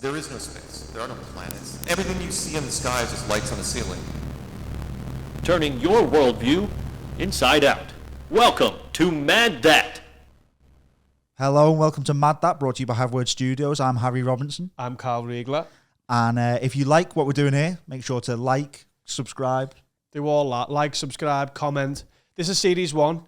There is no space. There are no planets. Everything you see in the sky is just lights on the ceiling. Turning your worldview inside out. Welcome to Mad That. Hello and welcome to Mad That, brought to you by Have Word Studios. I'm Harry Robinson. I'm Carl Riegler. And if you like what we're doing here, make sure to like, subscribe. Do all that. Like, subscribe, comment. This is Series 1.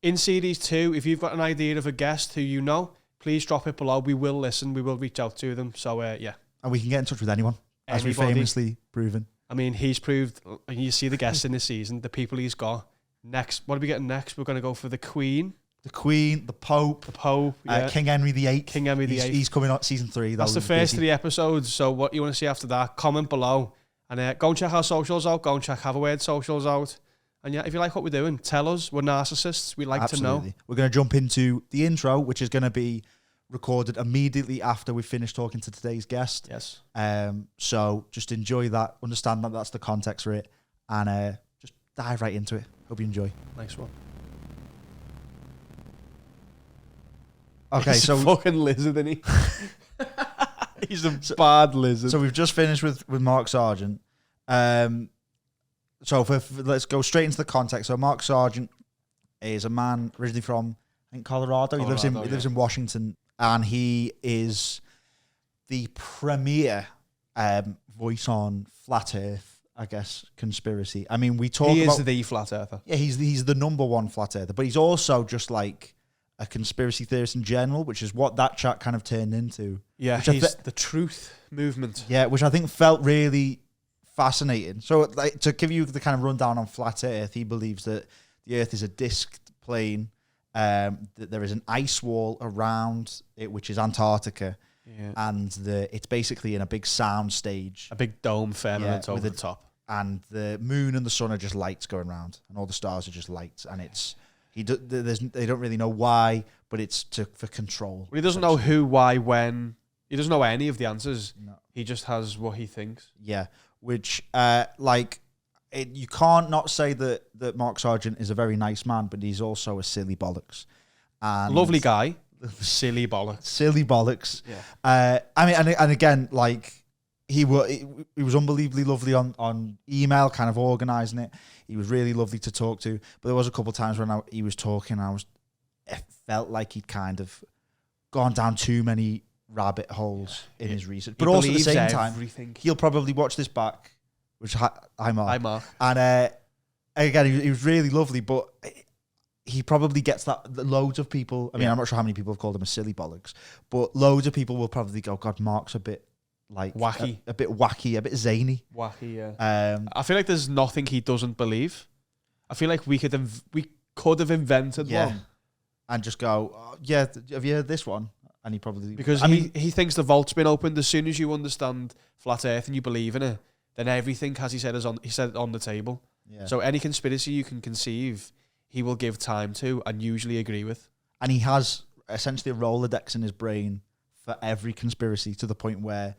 In Series 2, if you've got an idea of a guest who you know, please drop it below. We will listen. We will reach out to them. So, yeah. And we can get in touch with anyone, as we've Anybody. famously proven. I mean, he's proved, and you see the guests in this season, the people he's got. Next, what are we getting next? We're going to go for the Queen. The Queen, the Pope. The Pope, yeah. King Henry VIII. King Henry VIII. He's coming on season 3. That's the first 3 episodes. So what you want to see after that, comment below. And go and check our socials out. Go and check Have a Word socials out. And yeah, if you like what we're doing, tell us. We're narcissists. We like to know. We're going to jump into the intro, which is going to be recorded immediately after we finish talking to today's guest. Yes. So just enjoy that. Understand that that's the context for it. And just dive right into it. Hope you enjoy. Nice one. Okay, He's so a fucking lizard, isn't he? He's a bad lizard. So we've just finished with Mark Sargent. So let's go straight into the context. So Mark Sargent is a man originally from, I think, Colorado. He lives in Washington, and he is the premier voice on flat Earth, I guess, conspiracy. I mean, we talk. He is the flat earther. Yeah, he's the number one flat earther, but he's also just like a conspiracy theorist in general, which is what that chat kind of turned into. Yeah, he's the truth movement. Yeah, which I think felt really fascinating. So, like, to give you the kind of rundown on flat Earth, he believes that the Earth is a disc plane, that there is an ice wall around it, which is Antarctica, and it's basically in a big sound stage, a big dome firmament over the top, and the moon and the sun are just lights going around, and all the stars are just lights, and it's they don't really know why, but it's for control. Well, he doesn't know who, why, when. He doesn't know any of the answers. No. He just has what he thinks. Yeah. Which, you can't not say that Mark Sargent is a very nice man, but he's also a silly bollocks. And lovely guy, silly bollocks. Silly bollocks. Yeah. I mean, and again, like, he was unbelievably lovely on email, kind of organising it. He was really lovely to talk to. But there was a couple of times when he was talking, it felt like he'd kind of gone down too many rabbit holes in his research, but also at the same time, he'll probably watch this back. Which hi Mark. And again, he was really lovely, but he probably gets that loads of people. I mean, I'm not sure how many people have called him a silly bollocks, but loads of people will probably go, "God, Mark's a bit like wacky, a bit wacky, a bit zany." Wacky, yeah. I feel like there's nothing he doesn't believe. I feel like we could have invented one, and just go, "Yeah, have you heard this one?" And he probably... Because he thinks the vault's been opened. As soon as you understand flat Earth and you believe in it, then everything, as he said, he said on the table. Yeah. So any conspiracy you can conceive, he will give time to and usually agree with. And he has essentially a Rolodex in his brain for every conspiracy, to the point where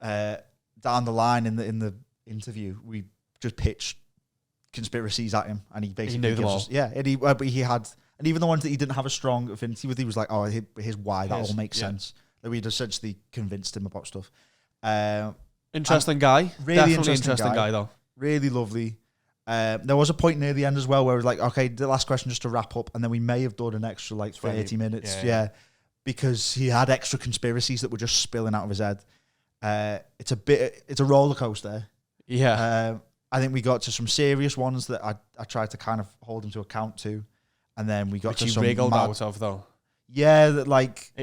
down the line in the interview, we just pitched conspiracies at him, and he basically knew them all. But he had... And even the ones that he didn't have a strong affinity with, he was like, "Oh, here's why that all makes sense." That we'd essentially convinced him about stuff. Interesting guy. Really Definitely interesting guy, though. Really lovely. There was a point near the end as well where it was like, okay, the last question just to wrap up, and then we may have done an extra 30 minutes. Yeah. Because he had extra conspiracies that were just spilling out of his head. It's a roller coaster. Yeah. I think we got to some serious ones that I tried to kind of hold him to account to. And then we got to some... wriggled out of, though. Yeah, that like...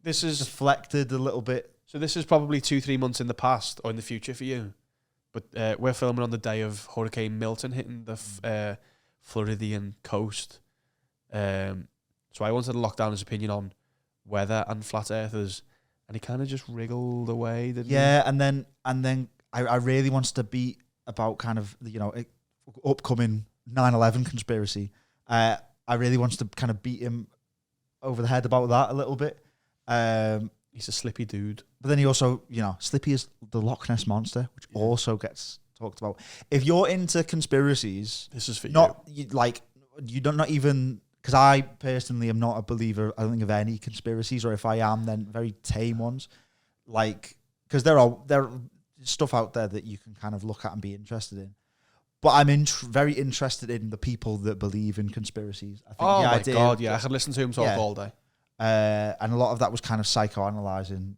this is... deflected a little bit. So this is probably 2-3 months in the past or in the future for you. But we're filming on the day of Hurricane Milton hitting the Floridian coast. So I wanted to lock down his opinion on weather and flat earthers. And he kind of just wriggled away, didn't he? Yeah, and then I really wanted to beat about kind of, upcoming 9/11 conspiracy. I really wanted to kind of beat him over the head about that a little bit. He's a slippy dude. But then he also, Slippy is the Loch Ness monster, which also gets talked about. If you're into conspiracies, this is for you don't not even, because I personally am not a believer, I don't think, of any conspiracies, or if I am, then very tame ones. like, because there are stuff out there that you can kind of look at and be interested in. But I'm very interested in the people that believe in conspiracies. I think Oh the my idea God, yeah. I could listen to him talk Yeah. all day. and a lot of that was kind of psychoanalyzing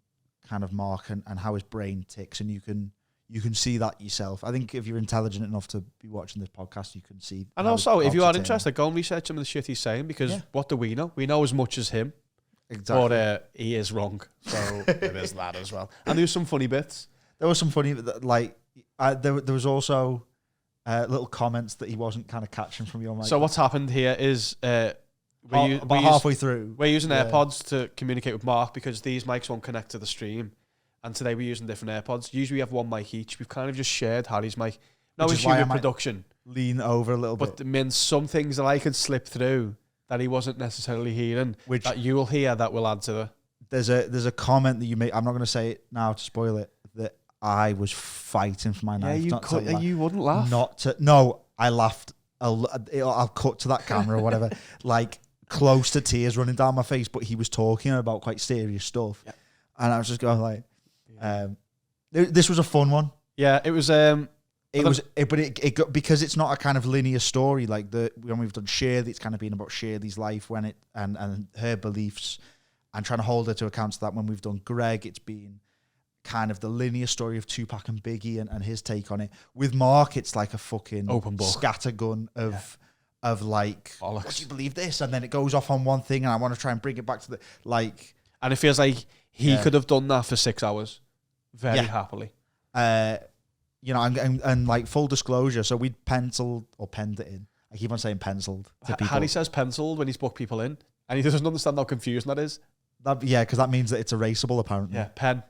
kind of Mark and how his brain ticks, and you can see that yourself. I think if you're intelligent enough to be watching this podcast, you can see. And how also, his if you cogs are turning. interested, go and research some of the shit he's saying, because Yeah. what do we know? We know as much as him. Exactly. But he is wrong. So there's that as well. And there's some funny bits. There was some funny, like, there was also little comments that he wasn't kind of catching from your mic. So what's happened here is about halfway through, we're using Yeah. AirPods to communicate with Mark, because these mics won't connect to the stream. And today we're using different AirPods. Usually we have one mic each. We've kind of just shared Harry's mic. No Which is issue why I with might production. lean over a little But bit. it means some things that I could slip through that he wasn't necessarily hearing, Which that you will hear, that will add to the... there's a comment that you made. I'm not going to say it now to spoil it. That I was fighting for my knife. not to laugh. you wouldn't laugh. Not to. No, I laughed. I'll cut to that camera or whatever. Like close to tears running down my face. But he was talking about quite serious stuff, Yeah. and I was just going like, this was a fun one. Yeah, it was... But it got, because it's not a kind of linear story like when we've done Shirley, it's kind of been about Shirley's life when it and her beliefs, and trying to hold her to account to that. When we've done Greg, it's been kind of the linear story of Tupac and Biggie and his take on it. With Mark, it's like a fucking Open book. scattergun of like, Bollocks. what do you believe this? And then it goes off on one thing, and I want to try and bring it back to the like. And it feels like he Yeah. could have done that for 6 hours very Yeah. happily. You know, and like full disclosure, so we'd penned it in. I keep on saying penciled to people. Harry says penciled when he's booked people in, and he doesn't understand how confusing that is. Because that means that it's erasable, apparently. Yeah, pen.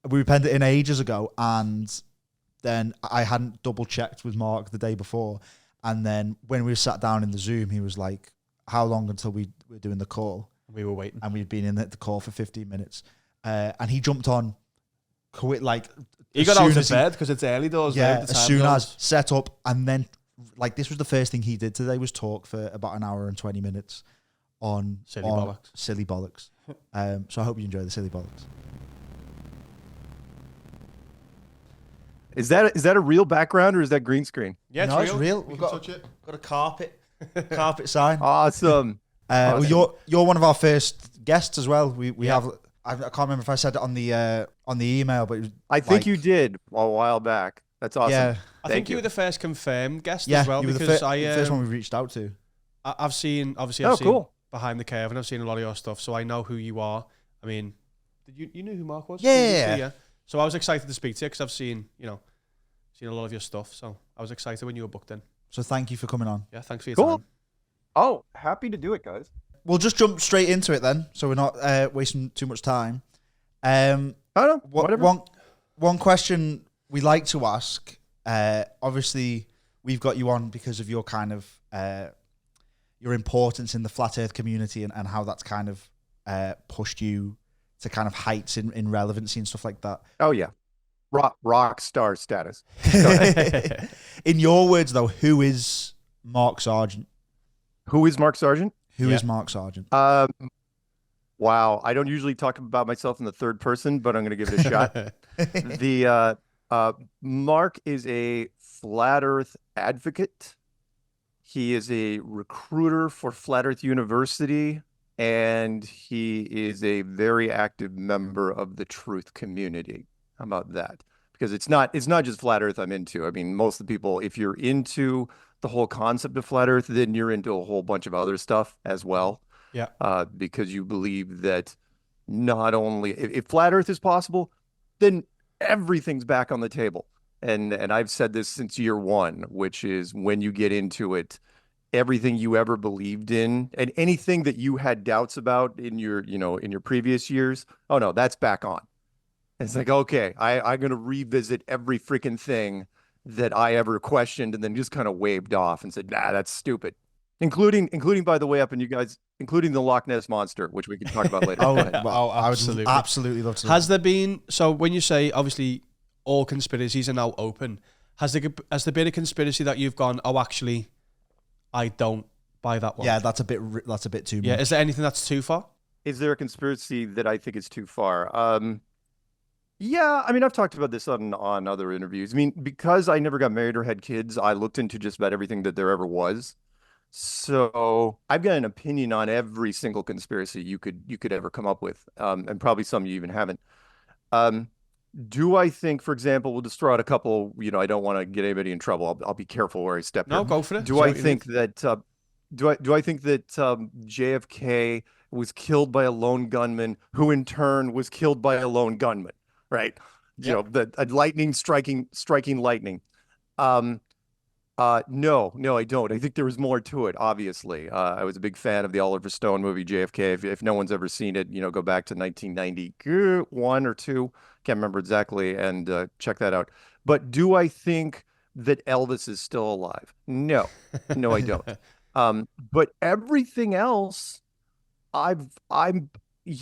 We penned it in ages ago, and then I hadn't double checked with Mark the day before. And then when we sat down in the Zoom, he was like, how long until we were doing the call? We were waiting. And we'd been in the call for 15 minutes. And he jumped on, He got out of bed because it's early doors. Yeah, the as time soon zones. as set up, and then like this was the first thing he did today was talk for about an hour and 20 minutes on Silly bollocks. Silly bollocks. So I hope you enjoy the silly bollocks. Is that a real background or is that green screen? Yeah, No, it's real. We We've can got- touch it. Got a carpet sign. Awesome. Well, awesome. you're one of our first guests as well. We Yeah. have. I can't remember if I said it on the email, but it was I think like- you did a while back. That's awesome. Yeah, I Thank think you you. were the first confirmed guest yeah. as well, you were because the first one we reached out to. I've seen, obviously, Oh, I've seen cool. Behind the Curve, and I've seen a lot of your stuff, so I know who you are. I mean, did you knew who Mark was? Yeah. previously? So I was excited to speak to you because I've seen a lot of your stuff. So I was excited when you were booked in. So thank you for coming on. Yeah, thanks for your Cool. time. Oh, happy to do it, guys. We'll just jump straight into it then, so we're not wasting too much time. Oh no, whatever. One question we like to ask. Obviously, we've got you on because of your kind of your importance in the flat Earth community and how that's kind of pushed you to kind of heights in relevancy and stuff like that. Oh yeah, rock star status. In your words, though, who is Mark Sargent? Who is Mark Sargent? Who is Yeah. Mark Sargent? Wow, I don't usually talk about myself in the third person, but I'm going to give it a shot. The Mark is a flat Earth advocate. He is a recruiter for Flat Earth University, and he is a very active member of the truth community. How about that? Because it's not just flat Earth I'm into. I mean, most of the people, if you're into the whole concept of flat Earth, then you're into a whole bunch of other stuff as well. Yeah. Because you believe that not only if flat Earth is possible, then everything's back on the table. And I've said this since year one, which is when you get into it, everything you ever believed in and anything that you had doubts about in your previous years, oh no, that's back on. And it's like, okay, I'm going to revisit every freaking thing that I ever questioned and then just kind of waved off and said, nah, that's stupid. Including, by the way, up and you guys, including the Loch Ness monster, which we can talk about later. Oh, Go ahead. well, I would absolutely. absolutely love to. Has there been, so when you say, obviously, all conspiracies are now open, has there been a conspiracy that you've gone, oh, actually, I don't buy that one? Yeah, that's a bit too much. Yeah, is there anything that's too far? Is there a conspiracy that I think is too far? Yeah, I mean, I've talked about this on other interviews. I mean, because I never got married or had kids, I looked into just about everything that there ever was. So I've got an opinion on every single conspiracy you could ever come up with, and probably some you even haven't. Um, do I think, for example, we'll just throw out a couple. I don't want to get anybody in trouble. I'll be careful where I step No, here. go for it. Do Say I what you think think. that do I think that JFK was killed by a lone gunman, who in turn was killed by a lone gunman, right? Yep. The a lightning striking lightning. Um, no, I don't. I think there was more to it, obviously. I was a big fan of the Oliver Stone movie JFK. If no one's ever seen it, go back to 1991 or two. Can't remember exactly, and check that out. But do I think that Elvis is still alive? No, no, I don't. But everything else, I've I'm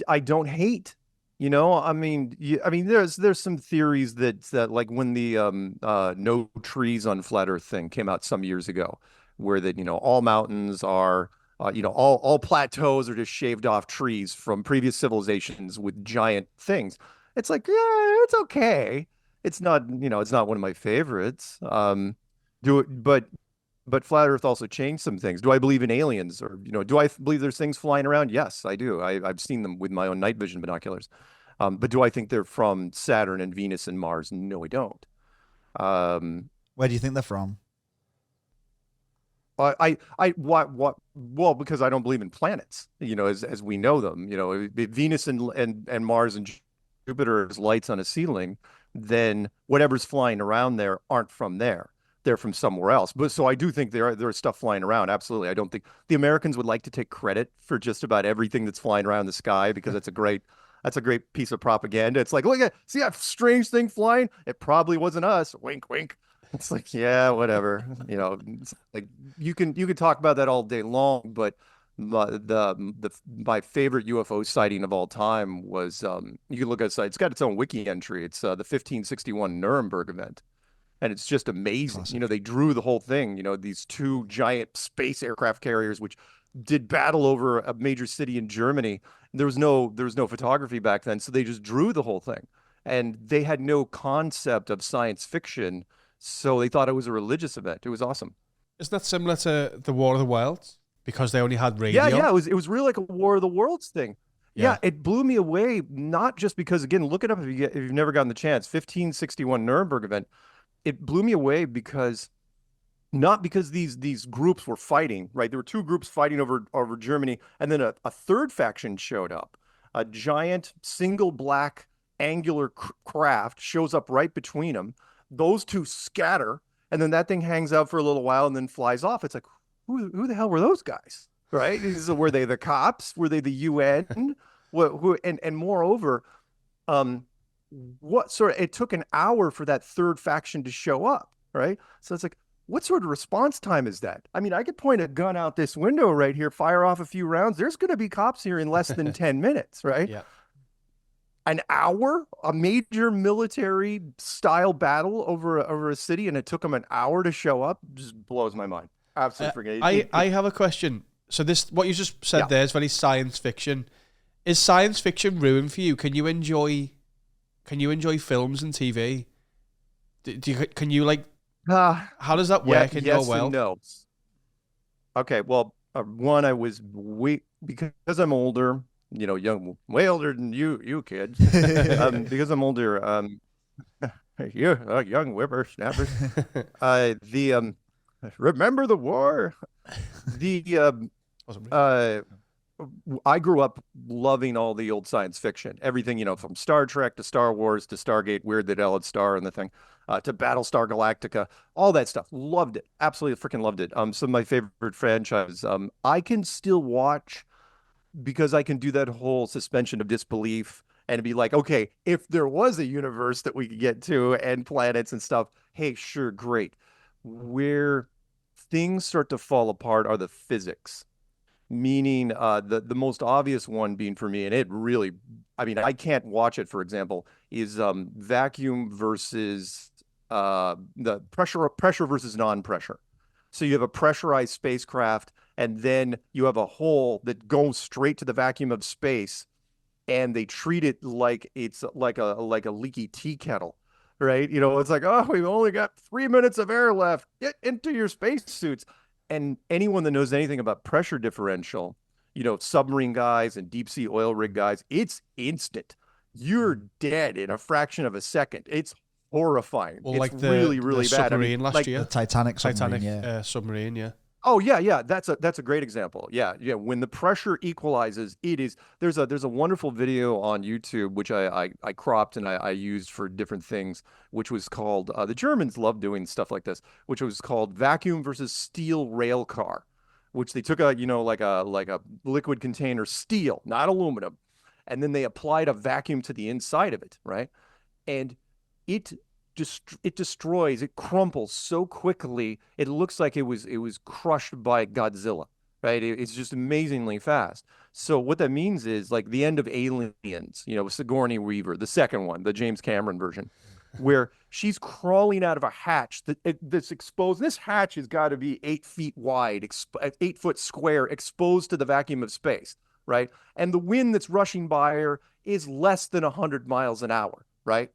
I don't hate. I mean, there's some theories that like when the no trees on flat Earth thing came out some years ago, where that all mountains are all plateaus are just shaved off trees from previous civilizations with giant things. It's like, yeah, it's okay. It's not one of my favorites. Do it, but flat Earth also changed some things. Do I believe in aliens, or do I believe there's things flying around? Yes, I do. I've seen them with my own night vision binoculars. But do I think they're from Saturn and Venus and Mars? No, I don't. Um, Where do you think they're from? what? Well, because I don't believe in planets, as we know them. If Venus and Mars and Jupiter is lights on a ceiling, then whatever's flying around there aren't from there. They're from somewhere else. But so I do think there's stuff flying around. Absolutely. I don't think the Americans would like to take credit for just about everything that's flying around the sky, because that's a great piece of propaganda. It's like, look see that strange thing flying? It probably wasn't us. Wink, wink. It's like, yeah, whatever. It's like you can talk about that all day long, but my favorite UFO sighting of all time was you can look outside. It's got its own wiki entry. It's the 1561 Nuremberg event. And it's just amazing. Classic. They drew the whole thing, these two giant space aircraft carriers, which did battle over a major city in Germany. There was no photography back then, so they just drew the whole thing. And they had no concept of science fiction, so they thought it was a religious event. It was awesome. Isn't that similar to the War of the Worlds? Because they only had Yeah, radio. yeah, it was really like a War of the Worlds thing. Yeah. Yeah, it blew me away, not just because, again, look it up if you've never gotten the chance. 1561 Nuremberg event. It blew me away because not because these groups were fighting, right? There were two groups fighting over Germany, and then a third faction showed up. A giant single black angular craft shows up right between them. Those two scatter, and then that thing hangs out for a little while and then flies off. It's like, who the hell were those guys? Right? Were they the cops? Were they the UN? And moreover, it took an hour for that third faction to show up, right? So it's like, what sort of response time is that? I mean, I could point a gun out this window right here, fire off a few rounds. There's going to be cops here in less than 10 minutes, right? Yeah. An hour, a major military style battle over a city, and it took them an hour to show up, just blows my mind. Absolutely forget. I have a question. So what you just said Yeah. there is very science fiction. Is science fiction ruined for you? Can you enjoy films and TV? Can you like? How does that work in yes your world? and no. Okay, well, one, I was because I'm older, young, way older than you kids. Because I'm older, you young whippersnappers. Remember the war? I grew up loving all the old science fiction, everything, from Star Trek to Star Wars to Stargate, weird that Ellen Star and the thing, to Battlestar Galactica, all that stuff. Loved it. Absolutely freaking loved it. Some of my favorite franchises. I can still watch because I can do that whole suspension of disbelief and be like, okay, if there was a universe that we could get to and planets and stuff, hey, sure, great. Where things start to fall apart are the physics. Meaning the most obvious one being for me, and it really, I mean, I can't watch it, for example, is vacuum versus the pressure versus non-pressure. So you have a pressurized spacecraft and then you have a hole that goes straight to the vacuum of space, and they treat it like it's like a leaky tea kettle, right? You know, it's like, oh, we've only got 3 minutes of air left. Get into your spacesuits. And anyone that knows anything about pressure differential, you know, submarine guys and deep sea oil rig guys, it's instant. You're dead in a fraction of a second. It's horrifying. Well, it's like really, really the bad. submarine last like, year. The Titanic submarine, Submarine, yeah. Oh yeah. That's a great example. Yeah. When the pressure equalizes, there's a wonderful video on YouTube which I cropped and I used for different things, which was called the Germans love doing stuff like this, which was called vacuum versus steel rail car, which they took like a liquid container, steel, not aluminum, and then they applied a vacuum to the inside of it, right? And it destroys, it crumples so quickly, it looks like it was crushed by Godzilla, right? It's just amazingly fast. So what that means is like the end of Aliens, Sigourney Weaver, the second one, the James Cameron version, where she's crawling out of a hatch that's exposed. This hatch has got to be 8 feet wide, 8 foot square, exposed to the vacuum of space, right? And the wind that's rushing by her is less than 100 miles an hour, right?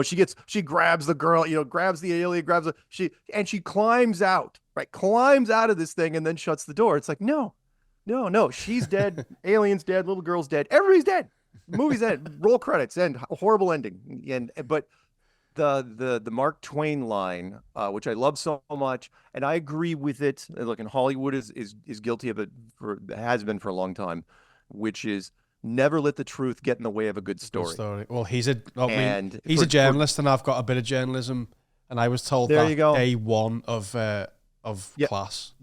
She grabs the girl, grabs the alien, she climbs out, right? Climbs out of this thing and then shuts the door. It's like, no, she's dead. Alien's dead. Little girl's dead. Everybody's dead. Movie's end. Roll credits. End. Horrible ending. But the Mark Twain line, which I love so much, and I agree with it. Look, and Hollywood is guilty of it, has been for a long time, which is, never let the truth get in the way of a good story. Well, he's a journalist, and I've got a bit of journalism, and I was told there that you go. day one of class.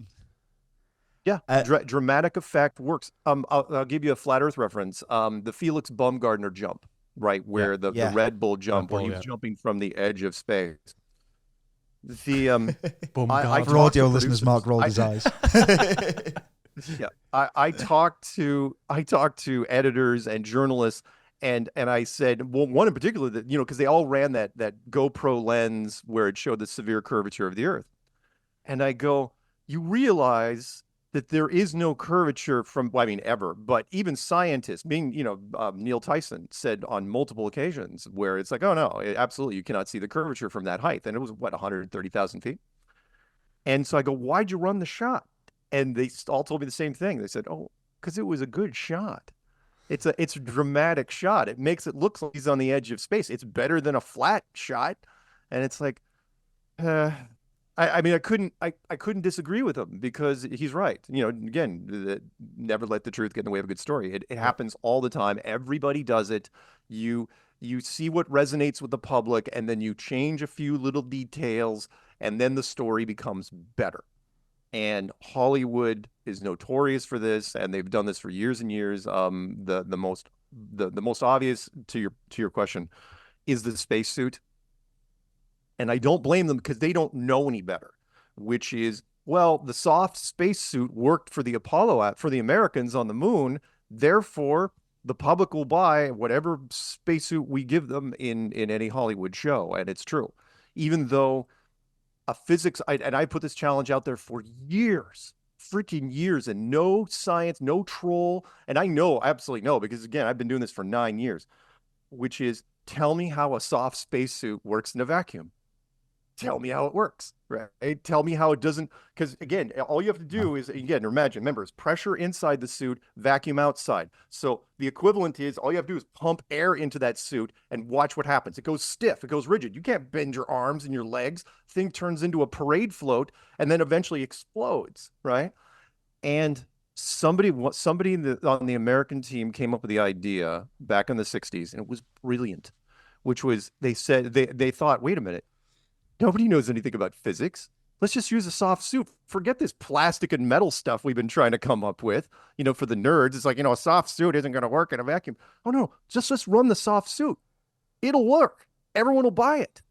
Yeah, dramatic effect works. I'll give you a flat Earth reference. The Felix Baumgartner jump, right, where the Red Bull jump, where he was jumping from the edge of space. The for audio listeners, Mark rolled his eyes. Yeah, I talked to editors and journalists, and I said, well, one in particular that because they all ran that GoPro lens where it showed the severe curvature of the Earth, and I go, you realize that there is no curvature ever, but even scientists, being Neil Tyson said on multiple occasions where it's like, oh no, absolutely you cannot see the curvature from that height, and it was 130,000 feet, and so I go, why'd you run the shot? And they all told me the same thing. They said, oh, because it was a good shot. It's a dramatic shot. It makes it look like he's on the edge of space. It's better than a flat shot. And it's like, I couldn't disagree with him because he's right. Again, never let the truth get in the way of a good story. It happens all the time. Everybody does it. You see what resonates with the public, and then you change a few little details, and then the story becomes better. And Hollywood is notorious for this, and they've done this for years and years. The most obvious to your question is the spacesuit, and I don't blame them because they don't know any better. Which is, well, the soft spacesuit worked for the for the Americans on the moon, therefore the public will buy whatever spacesuit we give them in any Hollywood show, and it's true, even though. I put this challenge out there for years, freaking years, and no science, no troll. And I absolutely know, because again, I've been doing this for 9 years, which is, tell me how a soft spacesuit works in a vacuum. Tell me how it works, right? Tell me how it doesn't, because again, all you have to do is, again, remember, it's pressure inside the suit, vacuum outside. So the equivalent is, all you have to do is pump air into that suit and watch what happens. It goes stiff, it goes rigid. You can't bend your arms and your legs. Thing turns into a parade float and then eventually explodes, right? And somebody on the American team came up with the idea back in the 60s, and it was brilliant, which was, they said, they thought, wait a minute, nobody knows anything about physics. Let's just use a soft suit. Forget this plastic and metal stuff we've been trying to come up with. For the nerds, it's like, a soft suit isn't going to work in a vacuum. Oh no, just run the soft suit. It'll work. Everyone will buy it.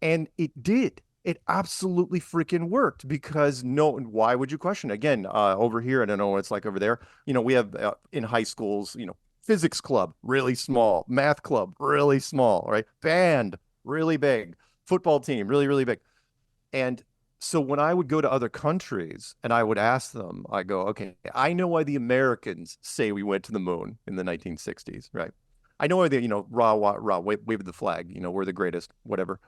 And it did. It absolutely freaking worked, because why would you question? Again, over here, I don't know what it's like over there. We have in high schools, physics club, really small. Math club, really small, right? Band, really big. Football team, really, really big. And So when I would go to other countries and I would ask them, I go, okay, I know why the Americans say we went to the moon in the 1960s, right? I know why they, wave the flag, we're the greatest, whatever.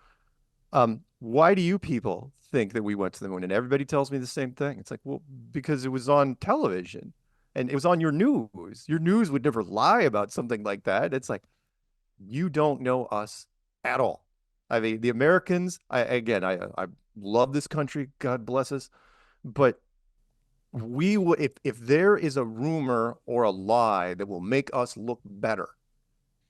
Why do you people think that we went to the moon? And everybody tells me the same thing. It's like, well, because it was on television and it was on your news. Your news would never lie about something like that. It's like, you don't know us at all. I mean, the Americans, I love this country. God bless us. But we will, if there is a rumor or a lie that will make us look better,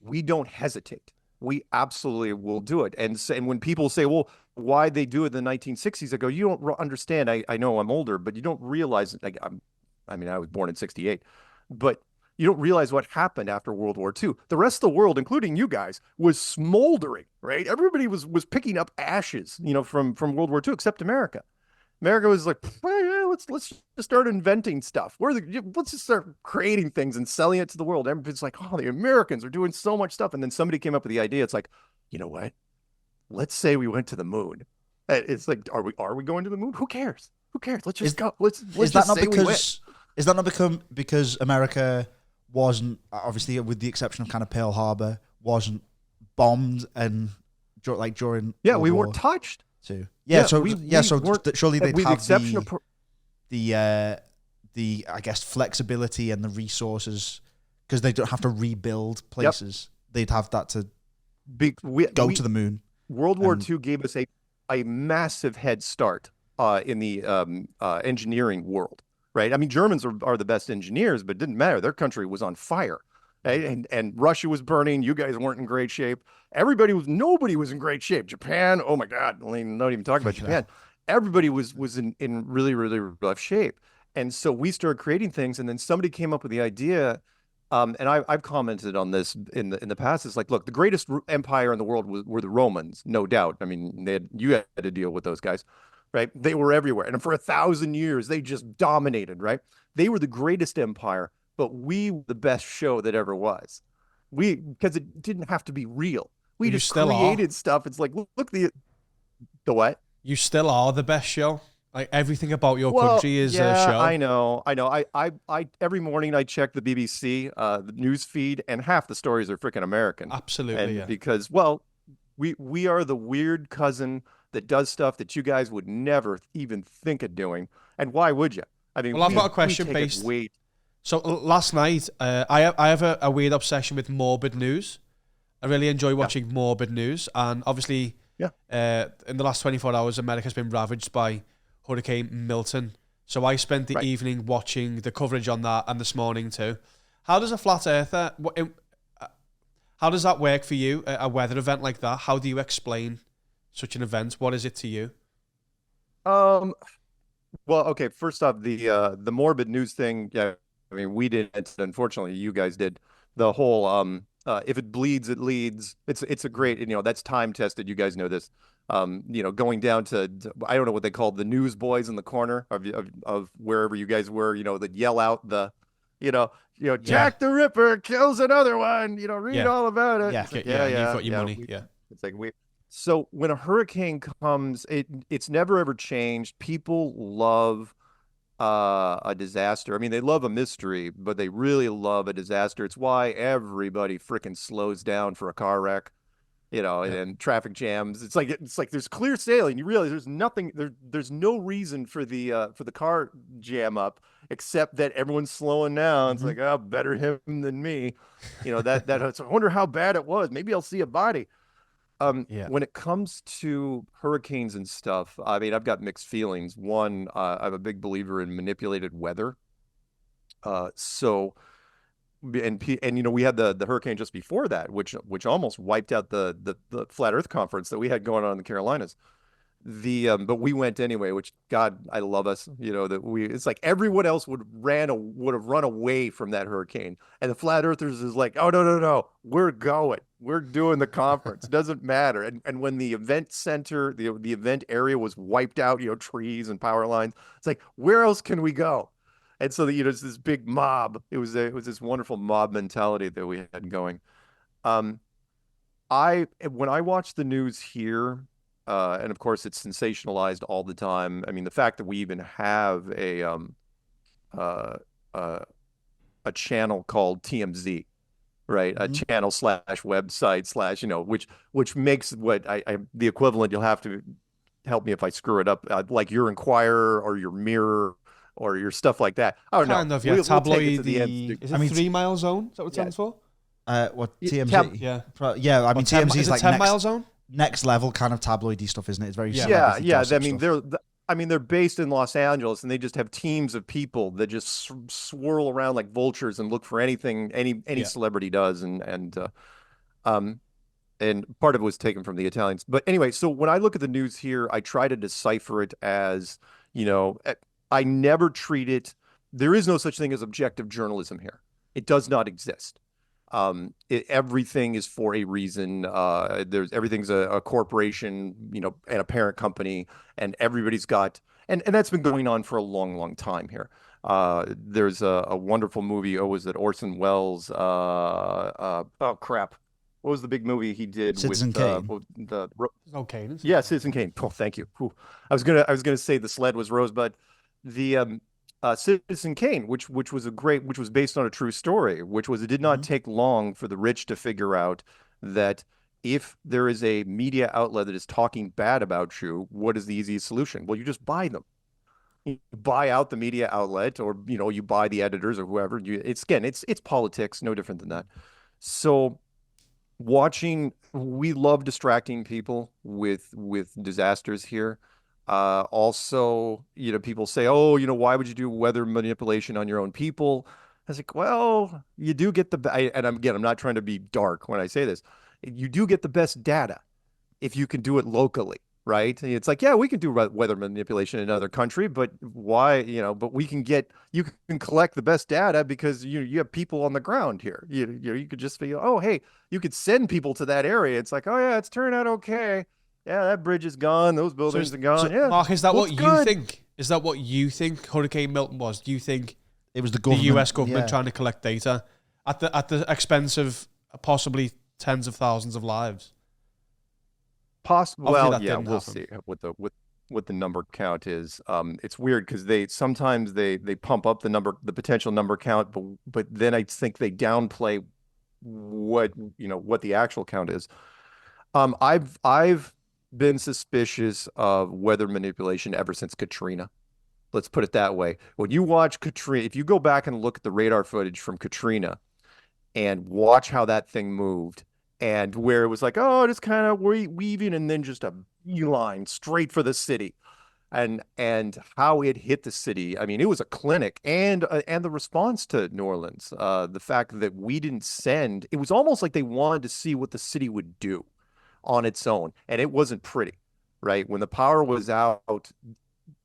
we don't hesitate. We absolutely will do it. And when people say, well, why they do it in the 1960s, I go, you don't understand. I know I'm older, but you don't realize, like, I mean, I was born in 68, but you don't realize what happened after World War II. The rest of the world, including you guys, was smoldering, right? Everybody was picking up ashes, from World War II, except America. America was like, well, yeah, let's just start inventing stuff. Let's just start creating things and selling it to the world. Everybody's like, oh, the Americans are doing so much stuff. And then somebody came up with the idea. It's like, you know what? Let's say we went to the moon. It's like, are we going to the moon? Who cares? Who cares? Let's just go. Let's Is just that not say we went. because because America wasn't, obviously with the exception of kind of Pearl Harbor, wasn't bombed and during Yeah, World we War weren't touched. II. Yeah, So we surely they'd with the have exception of the I guess flexibility and the resources because they don't have to rebuild places. They'd have that to go to the moon. World War II gave us a massive head start in the engineering world, right? I mean, Germans are the best engineers, but it didn't matter. Their country was on fire, right? And Russia was burning. You guys weren't in great shape. Nobody was in great shape. Japan, oh my God, not even talk about Japan. Everybody was in really, really rough shape. And so we started creating things, and then somebody came up with the idea. And I've commented on this in the past. It's like, look, the greatest empire in the world were the Romans, no doubt. I mean, you had to deal with those guys, right? They were everywhere, and for 1,000 years they just dominated, right? They were the greatest empire, but we were the best show that ever was. Because it didn't have to be real. We just created stuff. It's like, look the what? You still are the best show. Like everything about your country is a show. I know. I every morning I check the BBC, the news feed, and half the stories are freaking American. Absolutely, and yeah. Because, we are the weird cousin that does stuff that you guys would never even think of doing. And why would you? I mean, well, I've got a question based. So last night, I have a weird obsession with morbid news. I really enjoy watching morbid news, and obviously, in the last 24 hours, America's been ravaged by Hurricane Milton. So I spent the evening watching the coverage on that, and this morning too. How does a flat earther? How does that work for you? A weather event like that? How do you explain such an event? What is it to you? Well, okay. First off, the morbid news thing. Yeah, I mean, we didn't. Unfortunately, you guys did. The whole if it bleeds, it leads. It's a great. That's time tested. You guys know this. Going down to I don't know what they called the newsboys in the corner of wherever you guys were. That yell out the, Jack the Ripper kills another one. Read all about it. You've got your money. It's like So when a hurricane comes, it's never ever changed. People love a disaster. I mean, they love a mystery, but they really love a disaster. It's why everybody freaking slows down for a car wreck, and traffic jams. It's like there's clear sailing. You realize there's nothing there's no reason for the car jam up except that everyone's slowing down. It's like, oh, better him than me. So I wonder how bad it was. Maybe I'll see a body. When it comes to hurricanes and stuff, I mean, I've got mixed feelings. One, I'm a big believer in manipulated weather. We had the hurricane just before that, which almost wiped out the Flat Earth conference that we had going on in the Carolinas. But we went anyway, which, God, I love us. It's like everyone else would have run away from that hurricane, and the Flat Earthers is like, oh no, we're going. We're doing the conference. It doesn't matter. And when the event center, the event area was wiped out, trees and power lines, it's like, where else can we go? And so it's this big mob. It was this wonderful mob mentality that we had going. When I watch the news here, and of course it's sensationalized all the time. I mean, the fact that we even have uh, uh, a channel called TMZ, right? A channel slash website slash, which makes what I the equivalent. You'll have to help me if I screw it up, like your Inquirer or your Mirror or your stuff like that. I don't know. Kind of, yeah. We'll take it Tabloid. to the nth Is degree. it 3 Mile Zone? Is that what it Yeah. stands for? What Yeah, TMZ? Yeah. Yeah. I mean, TMZ Is is it like 10 next, Mile Zone? next level kind of tabloidy stuff, isn't it? It's very Yeah. celebrity Yeah. gossip I mean, stuff. they're based in Los Angeles, and they just have teams of people that just swirl around like vultures and look for anything any Yeah. celebrity does, um, and part of it was taken from the Italians. But anyway, so when I look at the news here, I try to decipher it as, I never treat it. There is no such thing as objective journalism here. It does not exist. Everything is for a reason. Everything's a corporation, and a parent company, and everybody's got, and that's been going on for a long, long time here. There's a wonderful movie. Oh, was it Orson Welles? Oh crap. What was the big movie he did Citizen with Kane. Okay. Yeah, Citizen Kane. Oh, thank you. Whew. I was gonna say The Sled was Rosebud. The Citizen Kane, which was based on a true story, which was it did not take long for the rich to figure out that if there is a media outlet that is talking bad about you, what is the easiest solution? Well, you just buy them. You buy out the media outlet, or you buy the editors or whoever. It's politics, no different than that. So we love distracting people with disasters here. Also, people say, oh, why would you do weather manipulation on your own people? I was like, well, you do get I'm not trying to be dark when I say this. You do get the best data if you can do it locally, right? It's like, yeah, we can do weather manipulation in another country, but why, but you can collect the best data because you have people on the ground here. You could just be, oh, hey, you could send people to that area. It's like, oh yeah, it's turned out okay. Yeah, that bridge is gone. Those buildings are gone. Yeah, Mark, is that what looks you good. think? Is that what you think Hurricane Milton was? Do you think It was the the government. US government yeah. trying to collect data at the expense of possibly tens of thousands of lives? Possible. Obviously Well, that yeah, didn't we'll happen. see what the number count is. It's weird because they sometimes they pump up the potential number count, but then I think they downplay what the actual count is. I've been suspicious of weather manipulation ever since Katrina. Let's put it that way. When you watch Katrina, if you go back and look at the radar footage from Katrina and watch how that thing moved, and where it was like, oh, just kind of weaving and then just a beeline straight for the city, and how it hit the city. I mean, it was a clinic, and the response to New Orleans, the fact that we didn't send, it was almost like they wanted to see what the city would do on its own, and it wasn't pretty, right? When the power was out,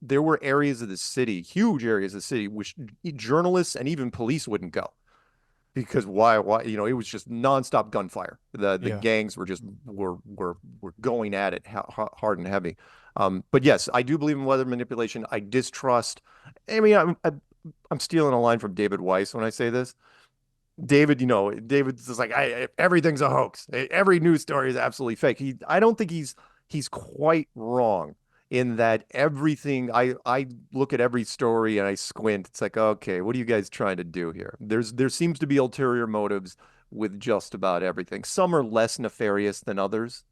there were areas of the city, huge areas of the city, which journalists and even police wouldn't go. Because why it was just nonstop gunfire. The Yeah. gangs were just were going at it hard and heavy. But yes, I do believe in weather manipulation. I distrust. I mean, I'm stealing a line from David Weiss when I say this. David's just like, everything's a hoax. Every news story is absolutely fake. I don't think he's quite wrong in that everything. I look at every story and I squint. It's like, okay, what are you guys trying to do here? There seems to be ulterior motives with just about everything. Some are less nefarious than others.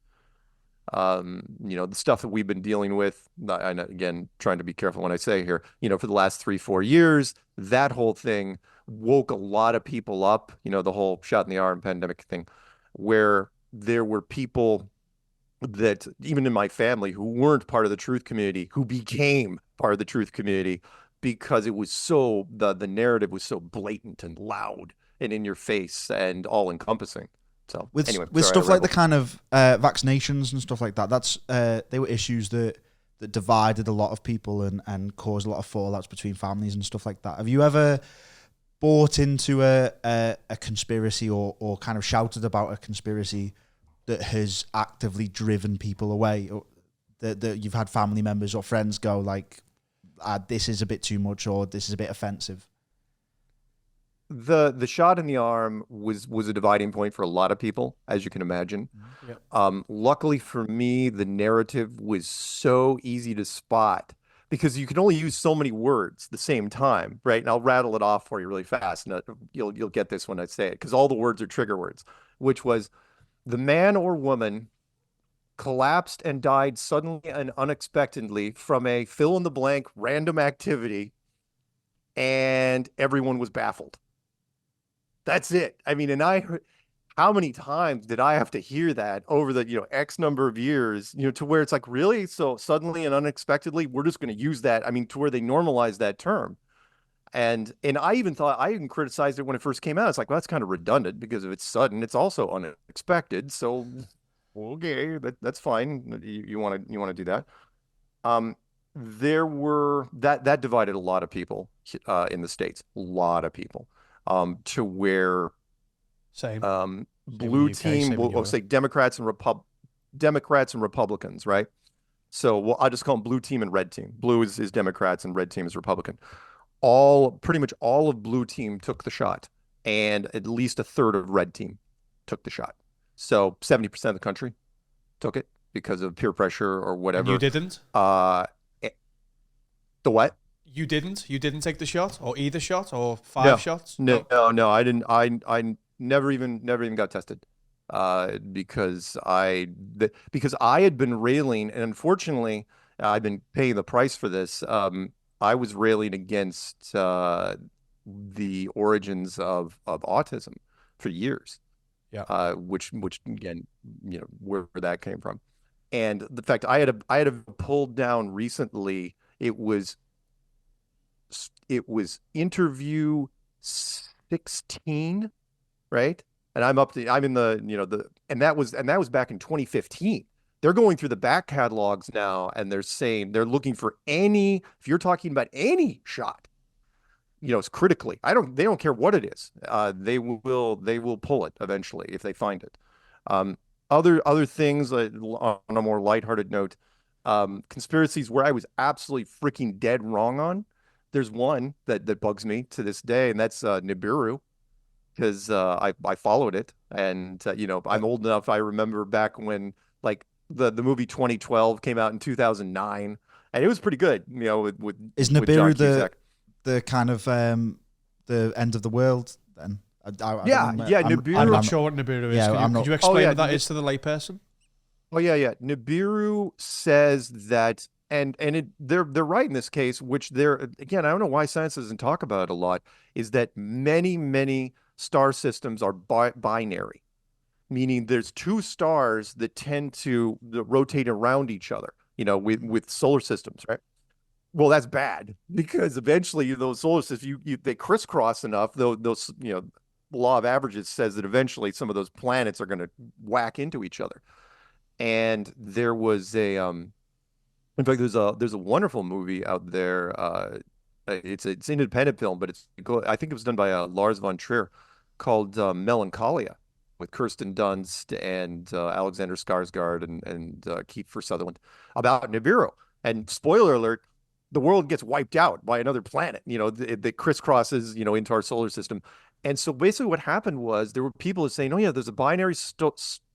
The stuff that we've been dealing with, and again, trying to be careful when I say here, for the last 3-4 years, that whole thing woke a lot of people up, the whole shot in the arm pandemic thing, where there were people that even in my family who weren't part of the truth community, who became part of the truth community because it was so, the narrative was so blatant and loud and in your face and all encompassing. So With anyway, with sorry, stuff I like the rambled. kind of vaccinations and stuff like that, that's they were issues that divided a lot of people and caused a lot of fallouts between families and stuff like that. Have you ever bought into a conspiracy or kind of shouted about a conspiracy that has actively driven people away, or that you've had family members or friends go like, this is a bit too much, or this is a bit offensive? the shot in the arm was a dividing point for a lot of people, as you can imagine. Yep. Luckily for me, the narrative was so easy to spot because you can only use so many words at the same time, right? And I'll rattle it off for you really fast. And you'll get this when I say it because all the words are trigger words, which was the man or woman collapsed and died suddenly and unexpectedly from a fill in the blank random activity, and everyone was baffled. That's it. I mean, and I heard, how many times did I have to hear that over the, X number of years, to where it's like, really? So suddenly and unexpectedly, we're just going to use that. I mean, to where they normalize that term. And I even criticized it when it first came out. It's like, well, that's kind of redundant because if it's sudden, it's also unexpected. So, okay, that's fine. You want to do that. There were that divided a lot of people in the States, a lot of people, to where Same. blue UK, team same in will Europe. say Democrats and Republicans, right? So I'll just call them blue team and red team. Blue is Democrats and red team is Republican. Pretty much all of blue team took the shot, and at least a third of red team took the shot. So 70% of the country took it because of peer pressure or And whatever. you didn't? The what? You didn't? You didn't take the shot, or either shot, or No. five shots? No, I didn't. I never even got tested, because because I had been railing, and unfortunately, I've been paying the price for this. I was railing against the origins of autism for years. Yeah. Which again, where that came from, and the fact I had a pulled down recently. It was interview 16, right? And I'm in the, and that was back in 2015. They're going through the back catalogs now, and they're saying they're looking for if you're talking about any shot, it's critically. They don't care what it is. They will pull it eventually if they find it. Other things on a more lighthearted note, conspiracies where I was absolutely freaking dead wrong on. There's one that bugs me to this day, and that's Nibiru, because I followed it, and I'm old enough. I remember back when like the movie 2012 came out in 2009, and it was pretty good. With Is with John Nibiru Cusack. the kind of the end of the world then? Yeah, Nibiru. I'm not sure what Nibiru is. Yeah, Could you explain yeah, what that is to the layperson? Oh yeah. Nibiru says that, and they're right in this case, which again, I don't know why science doesn't talk about it a lot, is that many star systems are binary, meaning there's two stars that tend to rotate around each other, with solar systems, right? Well, that's bad because eventually those solar systems, they crisscross enough, though those, the law of averages says that eventually some of those planets are going to whack into each other. And there was in fact, there's a wonderful movie out there. It's an independent film, but I think it was done by Lars von Trier, called Melancholia, with Kirsten Dunst and Alexander Skarsgård and Kiefer Sutherland, about Nibiru. And spoiler alert, the world gets wiped out by another planet, that crisscrosses, into our solar system. And so basically what happened was there were people saying, oh yeah, there's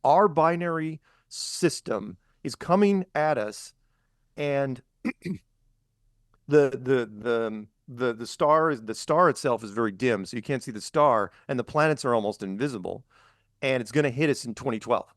our binary system is coming at us, and the star itself is very dim, so you can't see the star, and the planets are almost invisible, and it's going to hit us in 2012.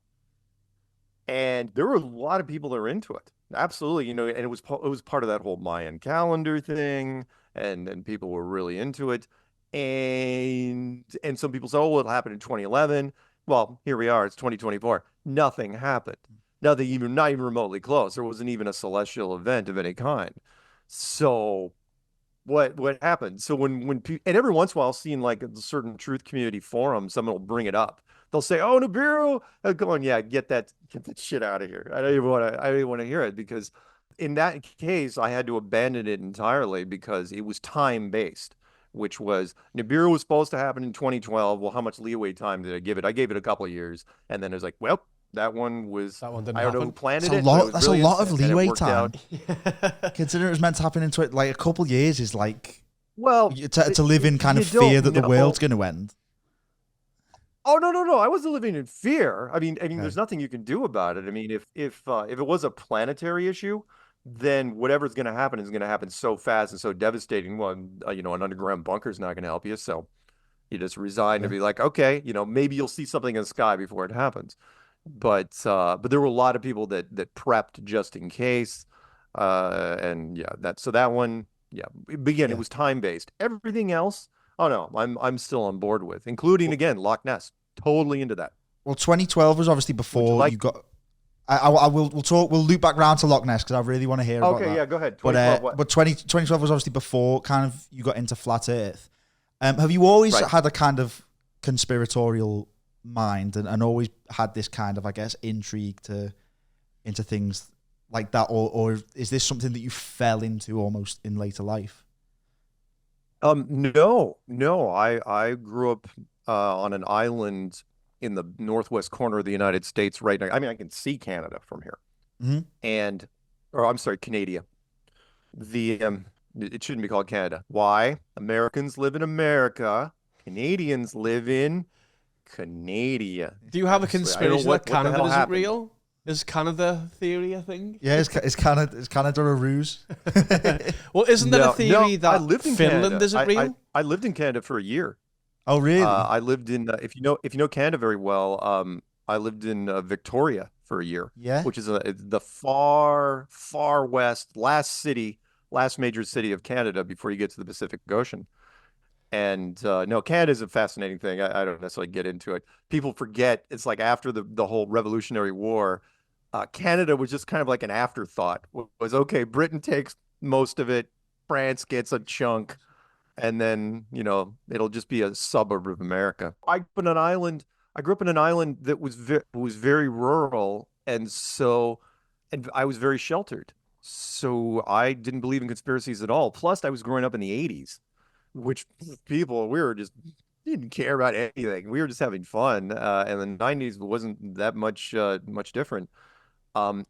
And there were a lot of people that were into it, absolutely, and it was part of that whole Mayan calendar thing, and people were really into it, and some people said, oh, well, it'll happen in 2011. Well, here we are. It's 2024. Nothing happened. Not even remotely close. There wasn't even a celestial event of any kind. So what happened? So when people, and every once in a while, I'll see in like a certain truth community forum, someone will bring it up. They'll say, "Oh, Nibiru," I'm going, "Yeah, get that shit out of here. I don't even want to hear it," because in that case, I had to abandon it entirely because it was time based. Which was Nibiru was supposed to happen in 2012. Well, how much leeway time did I give it? I gave it a couple of years, and then it was like, well, that one didn't I don't know who planted it. That's a lot of leeway out. time. Considering it was meant to happen in like a couple of years is like Well, To live in kind you of fear don't that the know. world's going to end. Oh no! I wasn't living in fear. I mean, Okay. there's nothing you can do about it. I mean, if it was a planetary issue, then whatever's going to happen is going to happen so fast and so devastating. Well, an underground bunker is not going to help you. So you just resign to Yeah. be like, okay, maybe you'll see something in the sky before it happens. But there were a lot of people that prepped just in case. And yeah, that one, yeah. But again, it Yeah. was time based. Everything else, oh no, I'm still on board with, including again Loch Ness. Totally into that. Well, 2012 was obviously before like- you got. We'll talk. We'll loop back round to Loch Ness because I really want to hear about Okay, that. yeah, go ahead. But 2012, what? 2012 was obviously before kind of you got into flat Earth. Have you always Right. had a kind of conspiratorial mind and always had this kind of, I guess, intrigue into things like that, or is this something that you fell into almost in later life? No. I grew up on an island in the northwest corner of the United States right now. I mean, I can see Canada from here. Mhm. Or I'm sorry, Canada. It shouldn't be called Canada. Why? Americans live in America. Canadians live in Canada. Do you have a Obviously, I don't know conspiracy what that the hell Canada isn't happened. real? Is Canada theory a thing? Yeah, is Canada a ruse? Well, isn't there a theory I that lived in Finland Canada. isn't real? I lived in Canada for a year. Oh, really? I lived in if you know Canada very well. I lived in Victoria for a year, Yeah. which is the far west, last major city of Canada before you get to the Pacific Ocean. And no, Canada is a fascinating thing. I don't necessarily get into it. People forget it's like after the whole Revolutionary War, Canada was just kind of like an afterthought. Was okay, Britain takes most of it, France gets a chunk, and then it'll just be a suburb of America. I grew up in an island. I grew up in an island that was very rural, and I was very sheltered. So I didn't believe in conspiracies at all. Plus, I was growing up in the '80s, which we were just didn't care about anything. We were just having fun. And the '90s wasn't that much different.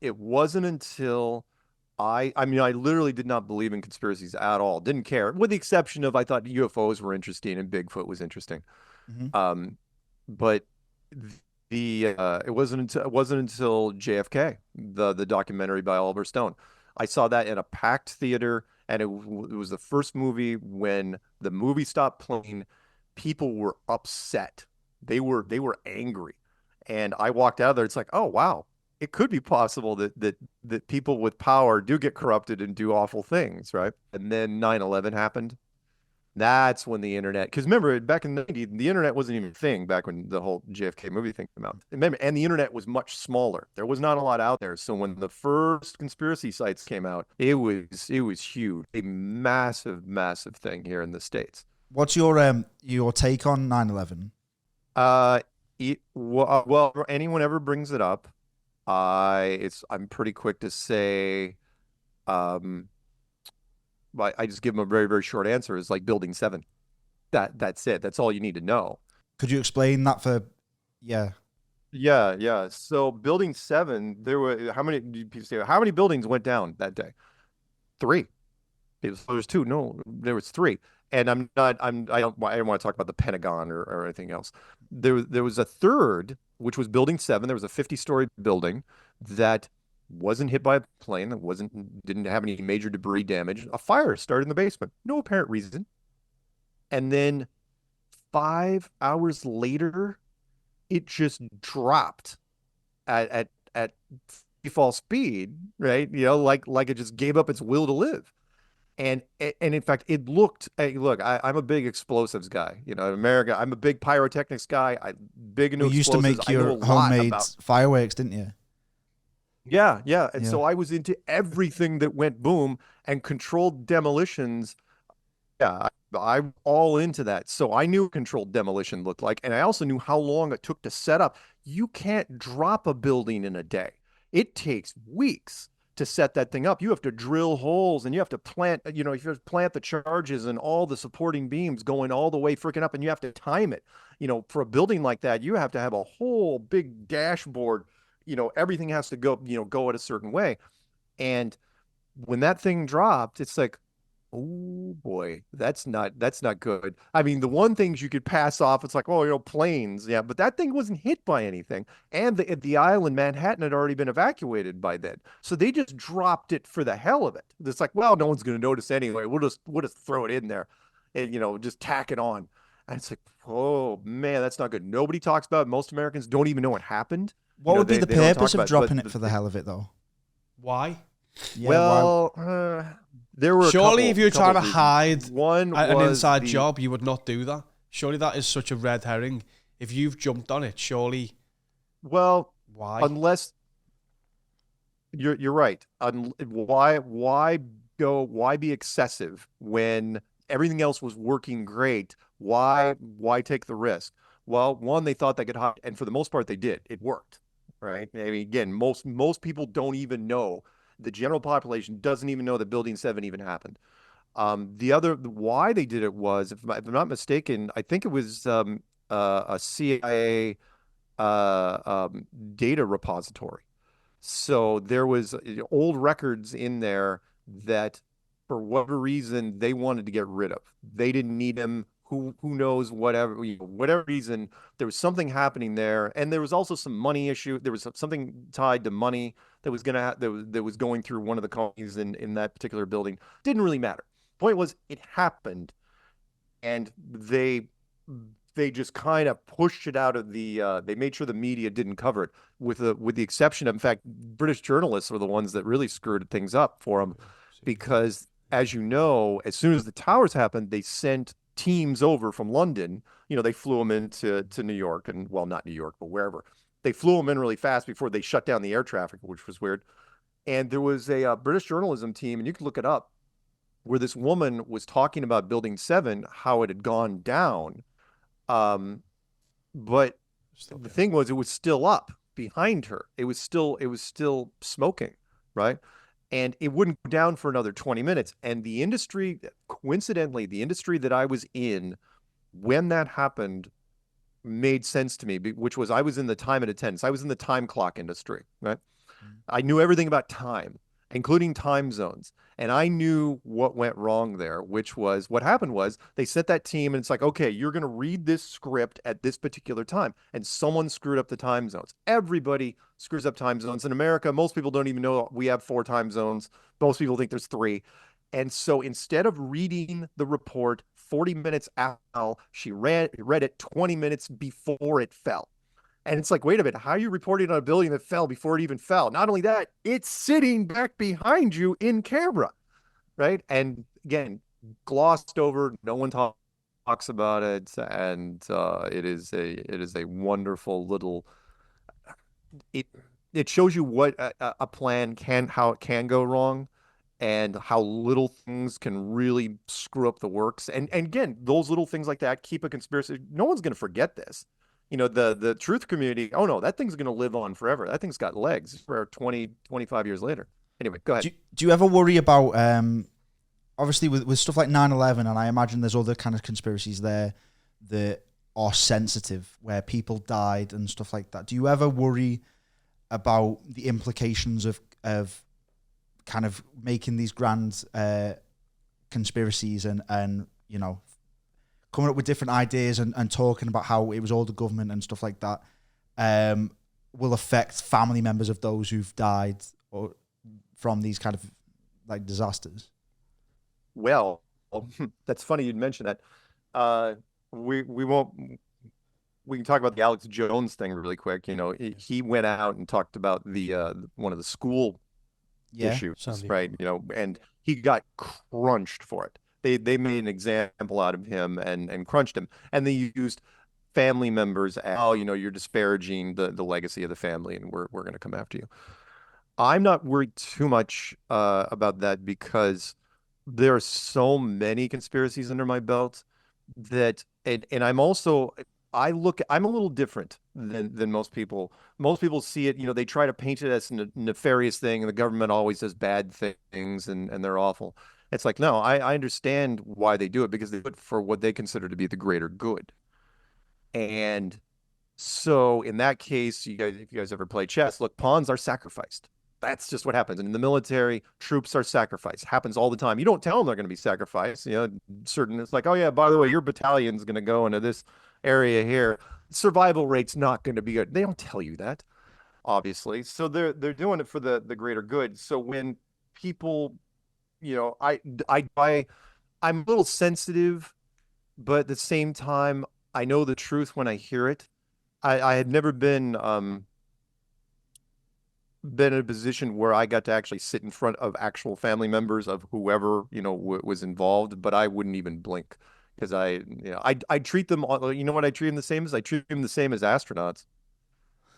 It wasn't until I mean, I literally did not believe in conspiracies at all. Didn't care, with the exception of I thought UFOs were interesting and Bigfoot was interesting. Mhm. But it wasn't until JFK, the documentary by Oliver Stone. I saw that in a packed theater, and it was the first movie when the movie stopped playing. People were upset. They were angry, and I walked out of there. It's like, oh wow, it could be possible that people with power do get corrupted and do awful things, right? And then 9/11 happened. That's when the internet, because remember back in the 90s, the internet wasn't even a thing back when the whole JFK movie thing came out. Remember, and the internet was much smaller. There was not a lot out there. So when the first conspiracy sites came out, it was huge, a massive, massive thing here in the States. What's your take on 9/11? Well, anyone ever brings it up, I'm pretty quick to say, I just give them a very, very short answer. It's like Building 7. That's it. That's all you need to know. Could you explain that for? Yeah. Yeah. So Building 7, there were how many buildings went down that day? 3. There's 2. No, there was 3. And I don't want to talk about the Pentagon or anything else. There was a third, which was Building 7. There was a 50-story building that wasn't hit by a plane, didn't have any major debris damage. A fire started in the basement. No apparent reason. And then 5 hours later, it just dropped at free fall speed, right? Like it just gave up its will to live. And in fact, it looked. Hey, look, I'm a big explosives guy. In America, I'm a big pyrotechnics guy. I'm big into You used to explosives. make I know a your lot homemade about. fireworks, didn't you? Yeah. And Yeah. so I was into everything that went boom and controlled demolitions. Yeah, I'm all into that. So I knew what controlled demolition looked like. And I also knew how long it took to set up. You can't drop a building in a day. It takes weeks to set that thing up. You have to drill holes and you have to plant, you have to plant the charges and all the supporting beams going all the way freaking up, and you have to time it. For a building like that, you have to have a whole big dashboard. Everything has to go at a certain way. And when that thing dropped, it's like, Oh boy, that's not good. I mean, the one things you could pass off, it's like, oh, planes, yeah, but that thing wasn't hit by anything, and the island Manhattan had already been evacuated by then, so they just dropped it for the hell of it. It's like, well, no one's going to notice anyway. We'll just throw it in there, and just tack it on. And it's like, oh man, that's not good. Nobody talks about it. Most Americans don't even know what happened. What would be the They don't talk purpose of about it, dropping but it for the hell of it, though? Why? Yeah, well, there were Surely, if you're trying to reasons. hide One an was inside the- job, you would not do that. Surely that is such a red herring. If you've jumped on it, surely Well, why? unless you're right. Why be excessive when everything else was working great? Why take the risk? Well, one, they thought they could hide, and for the most part, they did. It worked, right? I mean, again, most people don't even know. The general population doesn't even know that Building 7 even happened. Why they did it was, if I'm not mistaken, I think it was a CIA data repository. So there was old records in there that, for whatever reason, they wanted to get rid of. They didn't need them. Who knows? Whatever reason, there was something happening there, and there was also some money issue. There was something tied to money that was that was going through one of the colonies in that particular building. Didn't really matter. Point was, it happened, and they just kind of pushed it out of they made sure the media didn't cover it, with the exception of, in fact, British journalists were the ones that really screwed things up for them, because, as you know, as soon as the towers happened, they sent teams over from London. They flew them into New York, and, well, not New York, but wherever. They flew them in really fast before they shut down the air traffic, which was weird. And there was a British journalism team, and you can look it up, where this woman was talking about Building 7, how it had gone down. But the thing was, it was still up behind her. It was still smoking, right? And it wouldn't go down for another 20 minutes. And the industry, coincidentally, the industry that I was in when that happened made sense to me, which was, I was in the time and attendance. I was in the time clock industry, right? I knew everything about time, including time zones. And I knew what went wrong there, which was, what happened was, they sent that team, and it's like, okay, you're going to read this script at this particular time. And someone screwed up the time zones. Everybody screws up time zones. In America, most people don't even know we have 4 time zones. Most people think there's 3. And so, instead of reading the report 40 minutes after, she read it 20 minutes before it fell. And it's like, wait a minute, how are you reporting on a building that fell before it even fell? Not only that, it's sitting back behind you in camera, right? And again, glossed over. No one talks about it, and it is a wonderful little. It shows you what a plan how it can go wrong, and how little things can really screw up the works. And again, those little things like that keep a conspiracy. No one's going to forget this. The truth community, oh no, that thing's going to live on forever. That thing's got legs for 20, 25 years later. Anyway, go ahead. Do you ever worry about, obviously with stuff like 9/11, and I imagine there's other kind of conspiracies there that are sensitive, where people died and stuff like that. Do you ever worry about the implications of kind of making these grand conspiracies and coming up with different ideas and talking about how it was all the government and stuff like that, will affect family members of those who've died or from these kind of like disasters? Well, that's funny you'd mention that. We won't. We can talk about the Alex Jones thing really quick. He went out and talked about the one of the school issues, right? And he got crunched for it. They made an example out of him and crunched him, and they used family members as, oh, you're disparaging the legacy of the family, and we're going to come after you. I'm not worried too much about that, because there are so many conspiracies under my belt that, and I'm also, I'm a little different than most people. Most people see it, they try to paint it as a nefarious thing, and the government always does bad things, and they're awful. It's like, no, I understand why they do it, because they do it for what they consider to be the greater good. And so in that case, if you guys ever play chess, look, pawns are sacrificed. That's just what happens. And in the military, troops are sacrificed. Happens all the time. You don't tell them they're going to be sacrificed. It's like, oh yeah, by the way, your battalion's going to go into this area here. Survival rate's not going to be good. They don't tell you that, obviously. So they're doing it for the greater good. So when people, I'm a little sensitive, but at the same time, I know the truth when I hear it. I had never been in a position where I got to actually sit in front of actual family members of whoever, was involved, but I wouldn't even blink because I treat them, what I treat them the same as? I treat them the same as astronauts.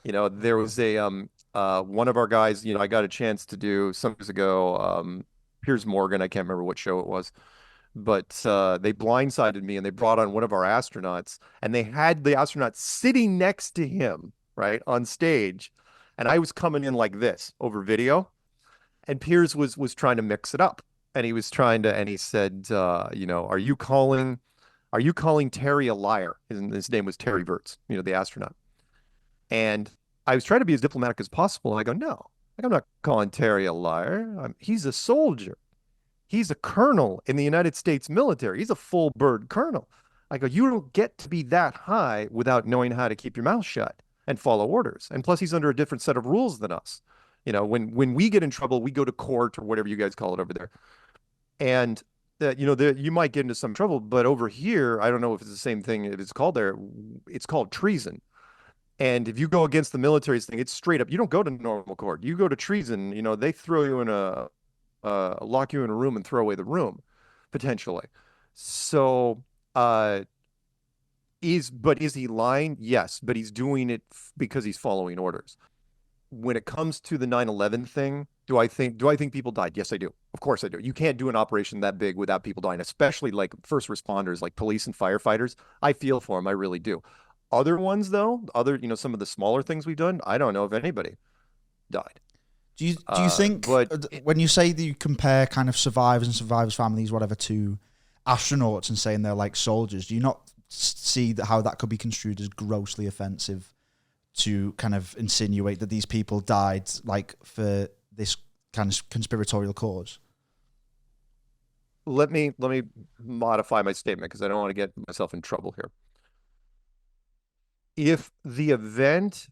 There was one of our guys, I got a chance to do some years ago, Piers Morgan, I can't remember what show it was, but they blindsided me and they brought on one of our astronauts and they had the astronaut sitting next to him, right, on stage. And I was coming in like this over video, and Piers was trying to mix it up, and he said, are you calling Terry a liar? His name was Terry Virts, the astronaut. And I was trying to be as diplomatic as possible. And I go, no, I'm not calling Terry a liar. He's a soldier. He's a colonel in the United States military. He's a full bird colonel. I go, you don't get to be that high without knowing how to keep your mouth shut and follow orders. And plus, he's under a different set of rules than us. When we get in trouble, we go to court or whatever you guys call it over there. And you might get into some trouble, but over here, I don't know if it's the same thing if it's called there. It's called treason. And if you go against the military's thing, it's straight up. You don't go to normal court. You go to treason. They throw you in lock you in a room and throw away the room, potentially. So, is he lying? Yes, but he's doing it because he's following orders. When it comes to the 9/11 thing, do I think people died? Yes, I do. Of course I do. You can't do an operation that big without people dying, especially like first responders, like police and firefighters. I feel for them. I really do. Other ones though, some of the smaller things we've done, I don't know if anybody died. Do you think, when you say that you compare kind of survivors and survivors' families, whatever, to astronauts and saying they're like soldiers, do you not see how that could be construed as grossly offensive to kind of insinuate that these people died like for this kind of conspiratorial cause? Let me modify my statement because I don't want to get myself in trouble here. If the event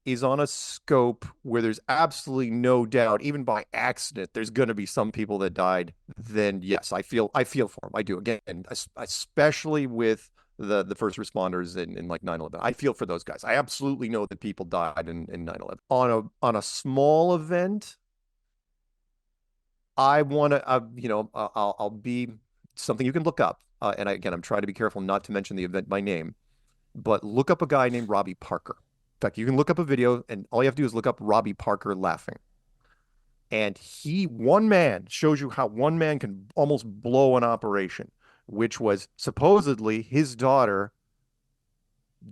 is on a scope where there's absolutely no doubt, even by accident, there's going to be some people that died, then yes, I feel for them. I do. Again, especially with the first responders in like 9/11. I feel for those guys. I absolutely know that people died in 9/11. On a small event, I want to, I'll be something you can look up. And I'm trying to be careful not to mention the event by name, but look up a guy named Robbie Parker. In fact, you can look up a video and all you have to do is look up Robbie Parker laughing. And one man shows you how one man can almost blow an operation, which was supposedly his daughter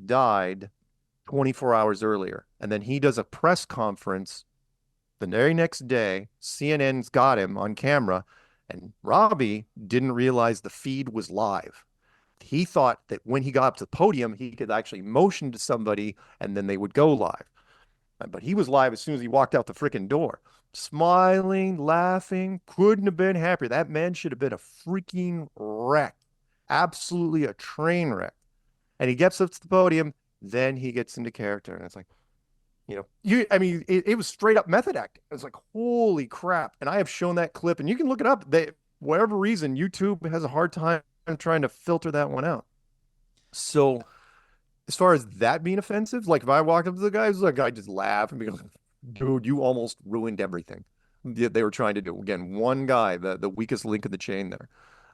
died 24 hours earlier. And then he does a press conference the very next day. CNN's got him on camera, and Robbie didn't realize the feed was live. He thought that when he got up to the podium, he could actually motion to somebody and then they would go live. But he was live as soon as he walked out the freaking door. Smiling, laughing, couldn't have been happier. That man should have been a freaking wreck. Absolutely a train wreck. And he gets up to the podium, then he gets into character. And it's like, it was straight up method acting. It was like, holy crap. And I have shown that clip, and you can look it up. Whatever reason, YouTube has a hard time trying to filter that one out. So as far as that being offensive, like if I walked up to the guys, like I just laugh and be like, dude, you almost ruined everything they were trying to do. Again, one guy, the weakest link in the chain there.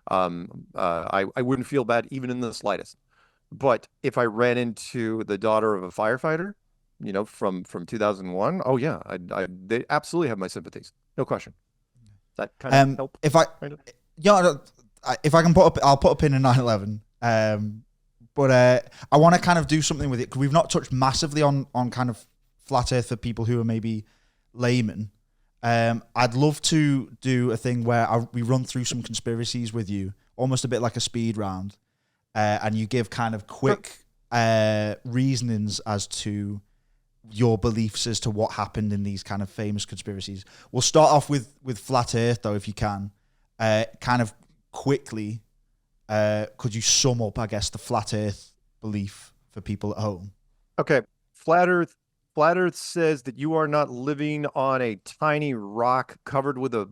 I wouldn't feel bad even in the slightest. But if I ran into the daughter of a firefighter, from 2001, oh yeah, they absolutely have my sympathies, no question. That kind of help. If I can I'll put a pin in 9/11. But I want to kind of do something with it because we've not touched massively on kind of flat Earth for people who are maybe laymen. I'd love to do a thing where we run through some conspiracies with you, almost a bit like a speed round, and you give kind of quick reasonings as to your beliefs as to what happened in these kind of famous conspiracies. We'll start off with flat Earth, though, if you can. Kind of quickly, could you sum up, I guess, the flat Earth belief for people at home? Okay, flat Earth. Flat Earth says that you are not living on a tiny rock covered with a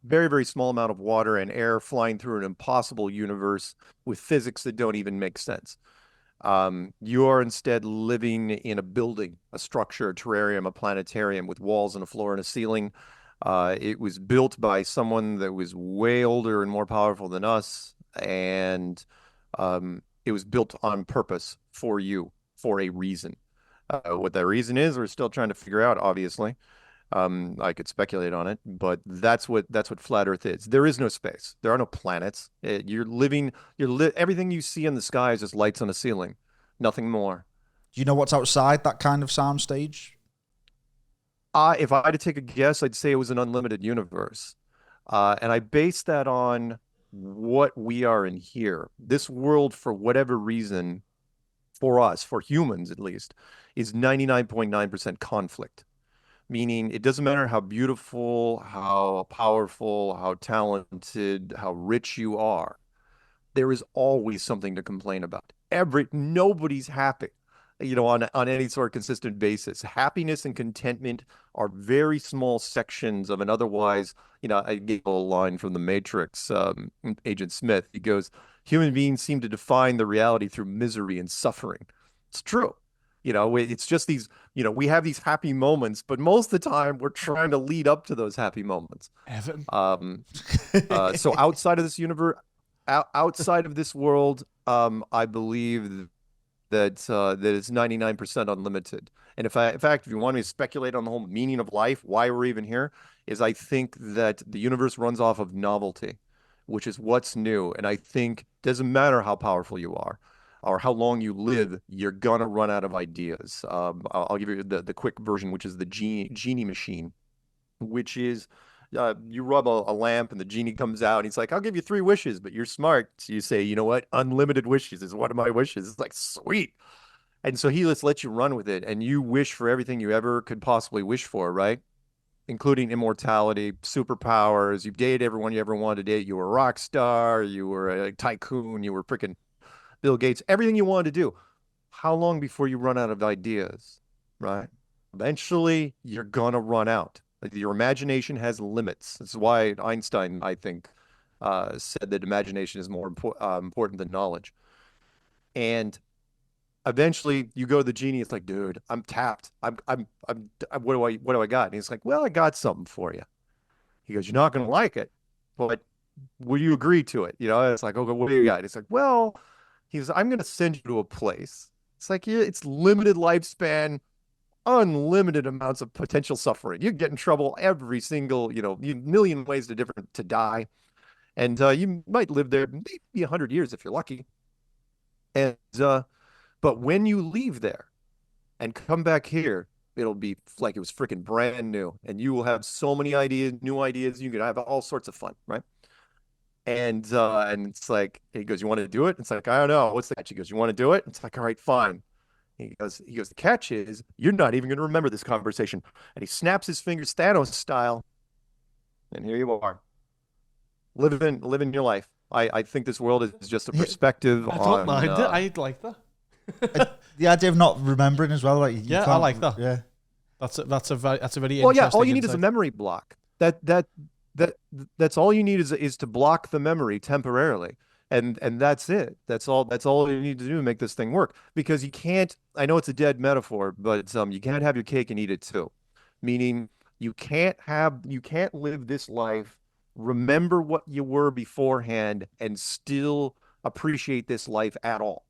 very, very small amount of water and air flying through an impossible universe with physics that don't even make sense. You are instead living in a building, a structure, a terrarium, a planetarium with walls and a floor and a ceiling. It was built by someone that was way older and more powerful than us, and it was built on purpose for you, for a reason. What that reason is, we're still trying to figure out, obviously. I could speculate on it, but that's what flat Earth is. There is no space. There are no planets. Everything you see in the sky is just lights on a ceiling, nothing more. Do you know what's outside that kind of soundstage? If I had to take a guess, I'd say it was an unlimited universe. And I base that on what we are in here. This world, for whatever reason, for us, for humans at least, is 99.9% conflict. Meaning it doesn't matter how beautiful, how powerful, how talented, how rich you are. There is always something to complain about. Nobody's happy, on any sort of consistent basis. Happiness and contentment are very small sections of an otherwise, I gave a line from The Matrix, Agent Smith. He goes, human beings seem to define the reality through misery and suffering. It's true. It's just these, we have these happy moments, but most of the time we're trying to lead up to those happy moments. Evan. So outside of this universe, outside of this world, I believe that it's 99% unlimited. And in fact, if you want me to speculate on the whole meaning of life, why we're even here, is I think that the universe runs off of novelty, which is what's new. And I think it doesn't matter how powerful you are or how long you live, you're gonna run out of ideas. I'll give you the quick version, which is the genie machine, which is you rub a lamp and the genie comes out and he's like, I'll give you 3 wishes, but you're smart. So you say, you know what? Unlimited wishes is one of my wishes. It's like, sweet. And so he just lets you run with it and you wish for everything you ever could possibly wish for, right? Including immortality, superpowers. You've dated everyone you ever wanted to date. You were a rock star. You were a tycoon. You were freaking Bill Gates, everything you wanted to do. How long before you run out of ideas, right? Eventually, you're going to run out. Like, your imagination has limits. This is why Einstein, I think, said that imagination is more important than knowledge. And eventually, you go to the genie. It's like, dude, I'm tapped. What do I got? And he's like, well, I got something for you. He goes, you're not going to like it, but will you agree to it? It's like, okay, what do you got? It's like, well, I'm going to send you to a place. It's like, yeah, it's limited lifespan, unlimited amounts of potential suffering. You get in trouble every single, million ways to die. And you might live there maybe 100 years if you're lucky. And but when you leave there and come back here, it'll be like it was freaking brand new. And you will have so many ideas, new ideas. You can have all sorts of fun, right? And it's like, he goes, you want to do it? It's like, I don't know. What's the catch? He goes, you want to do it? It's like, all right, fine. He goes, the catch is you're not even going to remember this conversation. And he snaps his fingers Thanos style. And here you are. Living your life. I think this world is just a perspective I don't mind it. I like that. The idea of not remembering as well. Like, yeah, I like that. Yeah. That's a very well, interesting yeah, all you need is a insight. memory block. That's all you need is to block the memory temporarily. And that's it. That's all you need to do to make this thing work. Because you can't, I know it's a dead metaphor, but you can't have your cake and eat it too. Meaning you can't live this life, remember what you were beforehand, and still appreciate this life at all.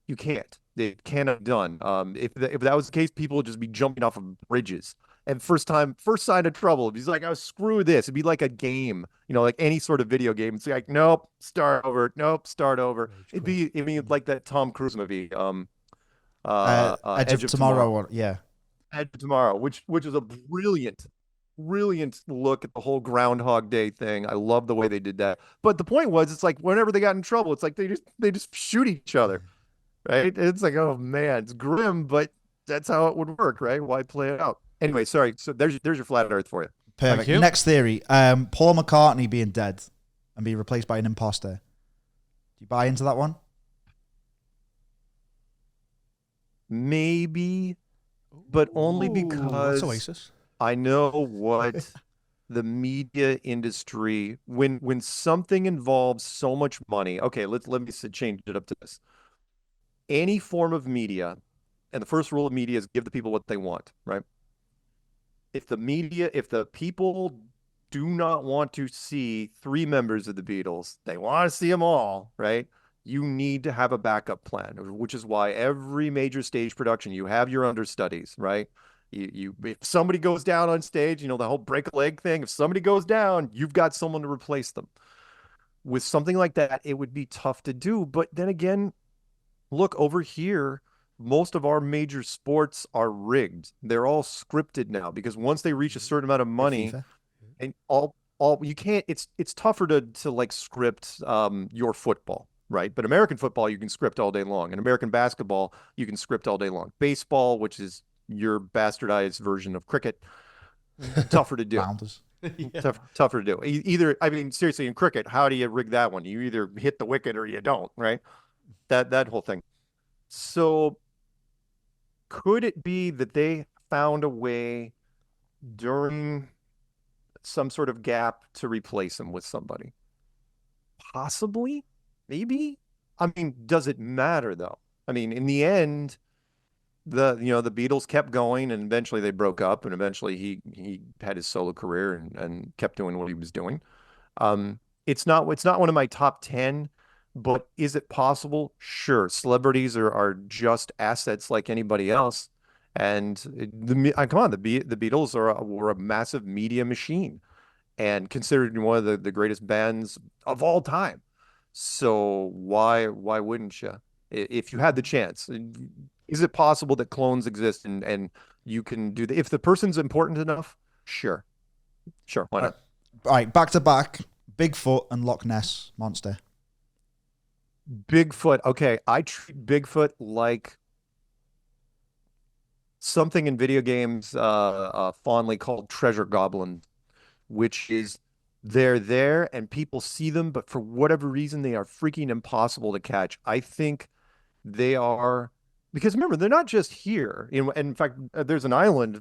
You can't. It cannot be done. If that was the case, people would just be jumping off of bridges. And first sign of trouble, he's like, oh, screw this. It'd be like a game, like any sort of video game. It's like, nope, start over. Nope, start over. It'd be like that Tom Cruise movie, Edge of Tomorrow. Yeah. Edge of Tomorrow, which is a brilliant look at the whole Groundhog Day thing. I love the way they did that. But the point was, it's like whenever they got in trouble, it's like they just shoot each other, right? It's like, oh man, it's grim, but that's how it would work, right? Why play it out? Anyway, sorry. So there's your flat Earth for you. Perfect. you. Next theory. Paul McCartney being dead and being replaced by an imposter. Do you buy into that one? Maybe, but only Ooh, because that's Oasis. I know what the media industry, when something involves so much money. Okay, let me change it up to this. Any form of media, and the first rule of media is give the people what they want, right? If the people do not want to see 3 members of the Beatles, they want to see them all, right? You need to have a backup plan, which is why every major stage production, you have your understudies, right? If somebody goes down on stage, the whole break a leg thing, if somebody goes down, you've got someone to replace them. With something like that, it would be tough to do. But then again, look over here, most of our major sports are rigged. They're all scripted now because once they reach a certain amount of money, FIFA. and all you can't. It's tougher to like script your football, right? But American football you can script all day long, and American basketball you can script all day long. Baseball, which is your bastardized version of cricket, tougher to do. Rounders. Tougher to do. Either, I mean, seriously, in cricket, how do you rig that one? You either hit the wicket or you don't, right? That whole thing. So could it be that they found a way during some sort of gap to replace him with somebody? Possibly, maybe. I mean, does it matter though? I mean, in the end, the Beatles kept going, and eventually they broke up, and eventually he had his solo career and kept doing what he was doing. It's not one of my top 10, but is it possible? Sure. Celebrities are just assets like anybody else. And come on, the Beatles were a massive media machine and considered one of the greatest bands of all time. So why wouldn't you? If you had the chance, is it possible that clones exist and you can do if the person's important enough? Sure, why not? All right, back to back. Bigfoot and Loch Ness monster. Bigfoot. Okay, I treat Bigfoot like something in video games fondly called treasure goblin, which is they're there and people see them, but for whatever reason, they are freaking impossible to catch. I think they are, because remember, they're not just here. In fact, there's an island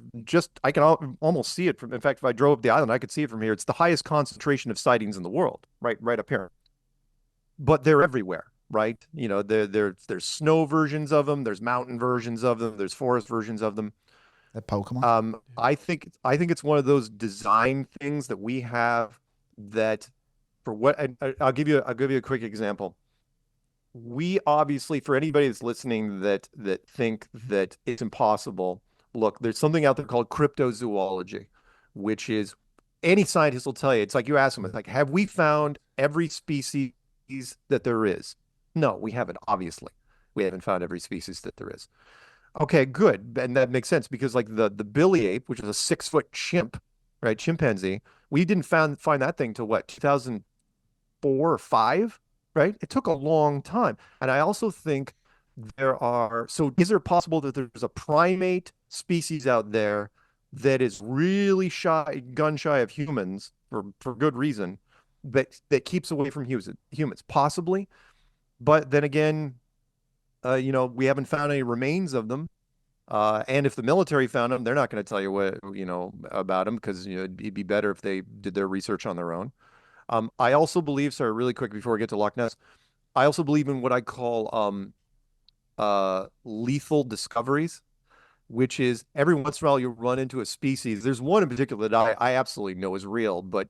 I can almost see it from, in fact, if I drove up the island, I could see it from here. It's the highest concentration of sightings in the world, right up here. But they're everywhere, right? There's snow versions of them, there's mountain versions of them, there's forest versions of them. They're Pokemon. I think it's one of those design things that we have that for what I'll give you a quick example. We obviously, for anybody that's listening that think that it's impossible, look, there's something out there called cryptozoology, which is any scientist will tell you. It's like you ask them, it's like, have we found every species that there is? No, we haven't, obviously. We haven't found every species that there is. Okay, good. And that makes sense because like the billy ape, which is a 6-foot chimp, right? Chimpanzee, we didn't find that thing till what, 2004 or 5, right? It took a long time. And I also think so is there possible that there's a primate species out there that is really gun shy of humans for good reason, that keeps away from humans? Possibly. But then again, we haven't found any remains of them. And if the military found them, they're not going to tell you what, about them because, it'd be better if they did their research on their own. I also believe, sorry, really quick before we get to Loch Ness, I also believe in what I call lethal discoveries, which is every once in a while you run into a species. There's one in particular that I absolutely know is real, but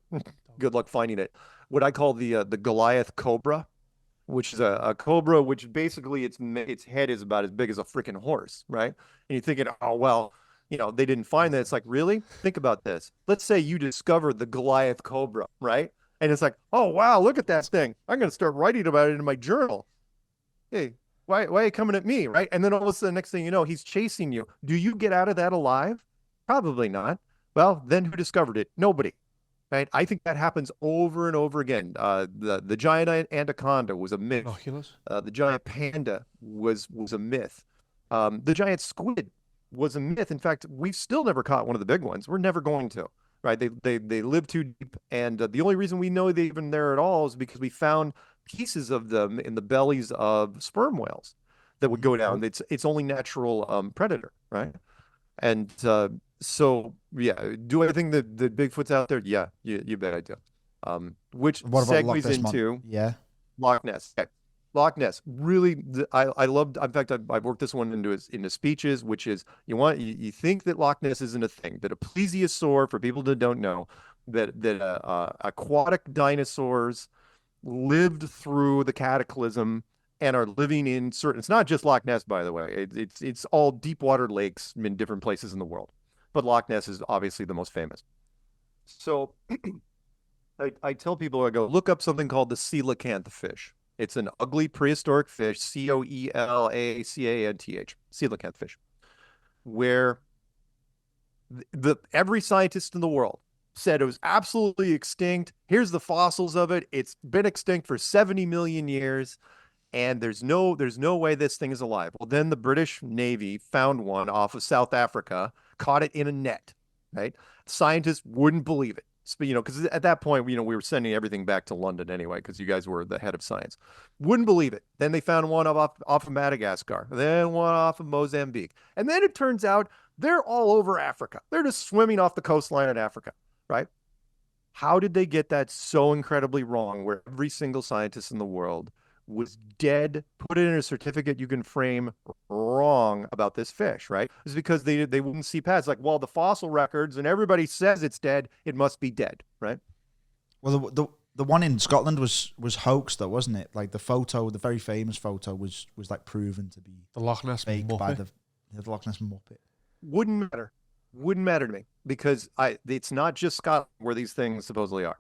good luck finding it. What I call the Goliath cobra, which is a cobra, which basically its head is about as big as a freaking horse, right? And you're thinking, oh, well, they didn't find that. It's like, really? Think about this. Let's say you discovered the Goliath cobra, right? And it's like, oh, wow, look at that thing. I'm going to start writing about it in my journal. Hey, why are you coming at me, right? And then all of a sudden, next thing you know, he's chasing you. Do you get out of that alive? Probably not. Well, then who discovered it? Nobody. Right? I think that happens over and over again. The giant anaconda was a myth. Oculus. The giant panda was a myth. The giant squid was a myth. In fact, we've still never caught one of the big ones. We're never going to, right? They live too deep, and the only reason we know they're even there at all is because we found pieces of them in the bellies of sperm whales that would go down. It's only natural predator, right? And so yeah, do I think that Bigfoot's out there? Yeah, you bet I do. Which What about Loch segues Ness into Yeah. Loch Ness. Okay. Loch Ness really, I loved. In fact, I've worked this one into speeches, which is you think that Loch Ness isn't a thing, that a plesiosaur, for people that don't know, that aquatic dinosaurs lived through the cataclysm and are living in certain. It's not just Loch Ness, by the way. It's all deep water lakes in different places in the world, but Loch Ness is obviously the most famous. So I tell people, I go, look up something called the coelacanth fish. It's an ugly prehistoric fish, Coelacanth, coelacanth fish, where every scientist in the world said it was absolutely extinct. Here's the fossils of it. It's been extinct for 70 million years, and there's no way this thing is alive. Well, then the British Navy found one off of South Africa, caught it in a net, right? Scientists wouldn't believe it. Because at that point, we were sending everything back to London anyway, because you guys were the head of science. Wouldn't believe it. Then they found one off of Madagascar, then one off of Mozambique. And then it turns out they're all over Africa. They're just swimming off the coastline in Africa, right? How did they get that so incredibly wrong, where every single scientist in the world was dead, put it in a certificate you can frame, wrong about this fish, right? It's because they wouldn't see past, like, well, the fossil records and everybody says it's dead, it must be dead, right? Well, the one in Scotland was hoaxed, though, wasn't it? Like the very famous photo was like proven to be The Loch Ness fake Muppet. by the Loch Ness Muppet. Wouldn't matter to me, because it's not just Scotland where these things supposedly are.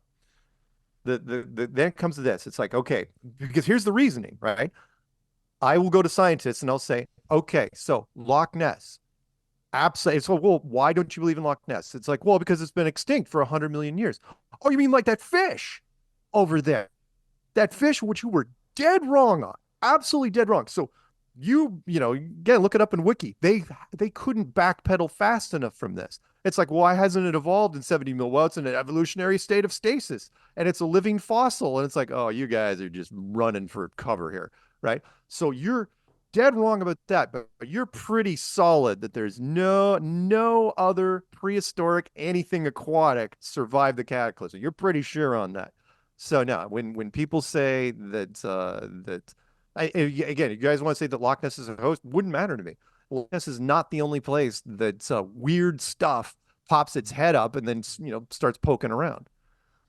Then it comes to this. It's like, okay, because here's the reasoning, right? I will go to scientists and I'll say, okay, so Loch Ness, absolutely. So, well, why don't you believe in Loch Ness? It's like, well, because it's been extinct for 100 million years. Oh, you mean like that fish over there? That fish, which you were dead wrong on, absolutely dead wrong. So again, look it up in Wiki. They couldn't backpedal fast enough from this. It's like, why hasn't it evolved in 70 mil? Well, it's in an evolutionary state of stasis, and it's a living fossil. And it's like, oh, you guys are just running for cover here, right? So you're dead wrong about that, but you're pretty solid that there's no other prehistoric anything aquatic survived the cataclysm. You're pretty sure on that. So now, when people say that again, you guys want to say that Loch Ness is a host, wouldn't matter to me. Loch Ness is not the only place that weird stuff pops its head up and then starts poking around.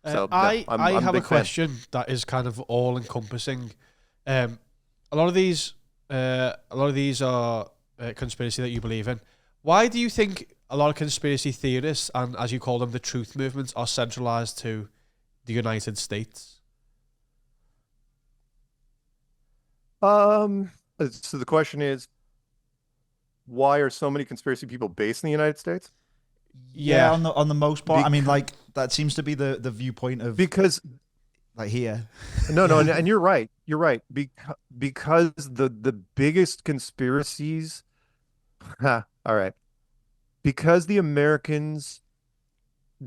So I I'm have a a big fan. question that is kind of all encompassing. A lot of these are conspiracy that you believe in. Why do you think a lot of conspiracy theorists, and as you call them, the truth movements, are centralized to the United States? So the question is, why are so many conspiracy people based in the United States? Yeah, on the most part. I mean, Because- like that seems to be the viewpoint of Because like here. no, and you're right. You're right. Because the biggest conspiracies, all right. Because the Americans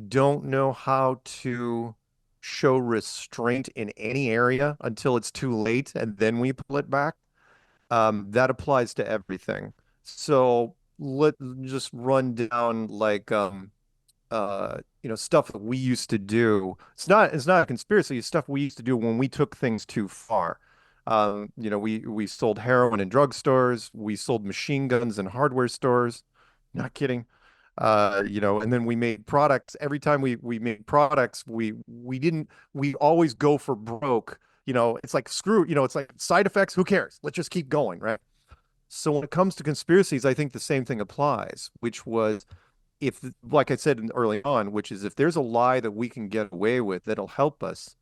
don't know how to show restraint in any area until it's too late, and then we pull it back. That applies to everything. So let's just run down like stuff that we used to do. It's not a conspiracy. It's stuff we used to do when we took things too far. We sold heroin in drugstores. We sold machine guns in hardware stores. Not kidding. And then we made products. Every time we made products, we always go for broke. It's like screw, it's like side effects. Who cares? Let's just keep going, right? So when it comes to conspiracies, I think the same thing applies, which was like I said early on, which is if there's a lie that we can get away with that'll help us,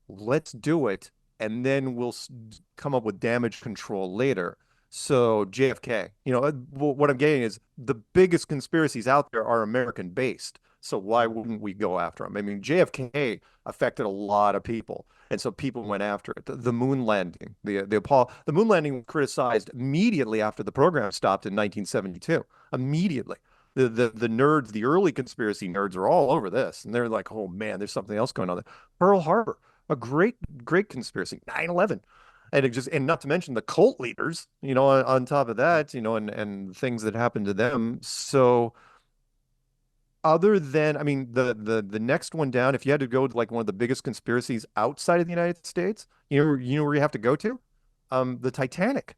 let's do it. And then we'll come up with damage control later. So JFK, what I'm getting is the biggest conspiracies out there are American based. So why wouldn't we go after him? I mean, JFK affected a lot of people, and so people went after it. The moon landing, the moon landing was criticized immediately after the program stopped in 1972. Immediately, the nerds, the early conspiracy nerds, are all over this, and they're like, "Oh man, there's something else going on there." Pearl Harbor, a great conspiracy. 9/11. And it just, and not to mention the cult leaders, on top of that, and things that happened to them. So other than, I mean, the next one down, if you had to go to like one of the biggest conspiracies outside of the United States, you know where you have to go to? The Titanic.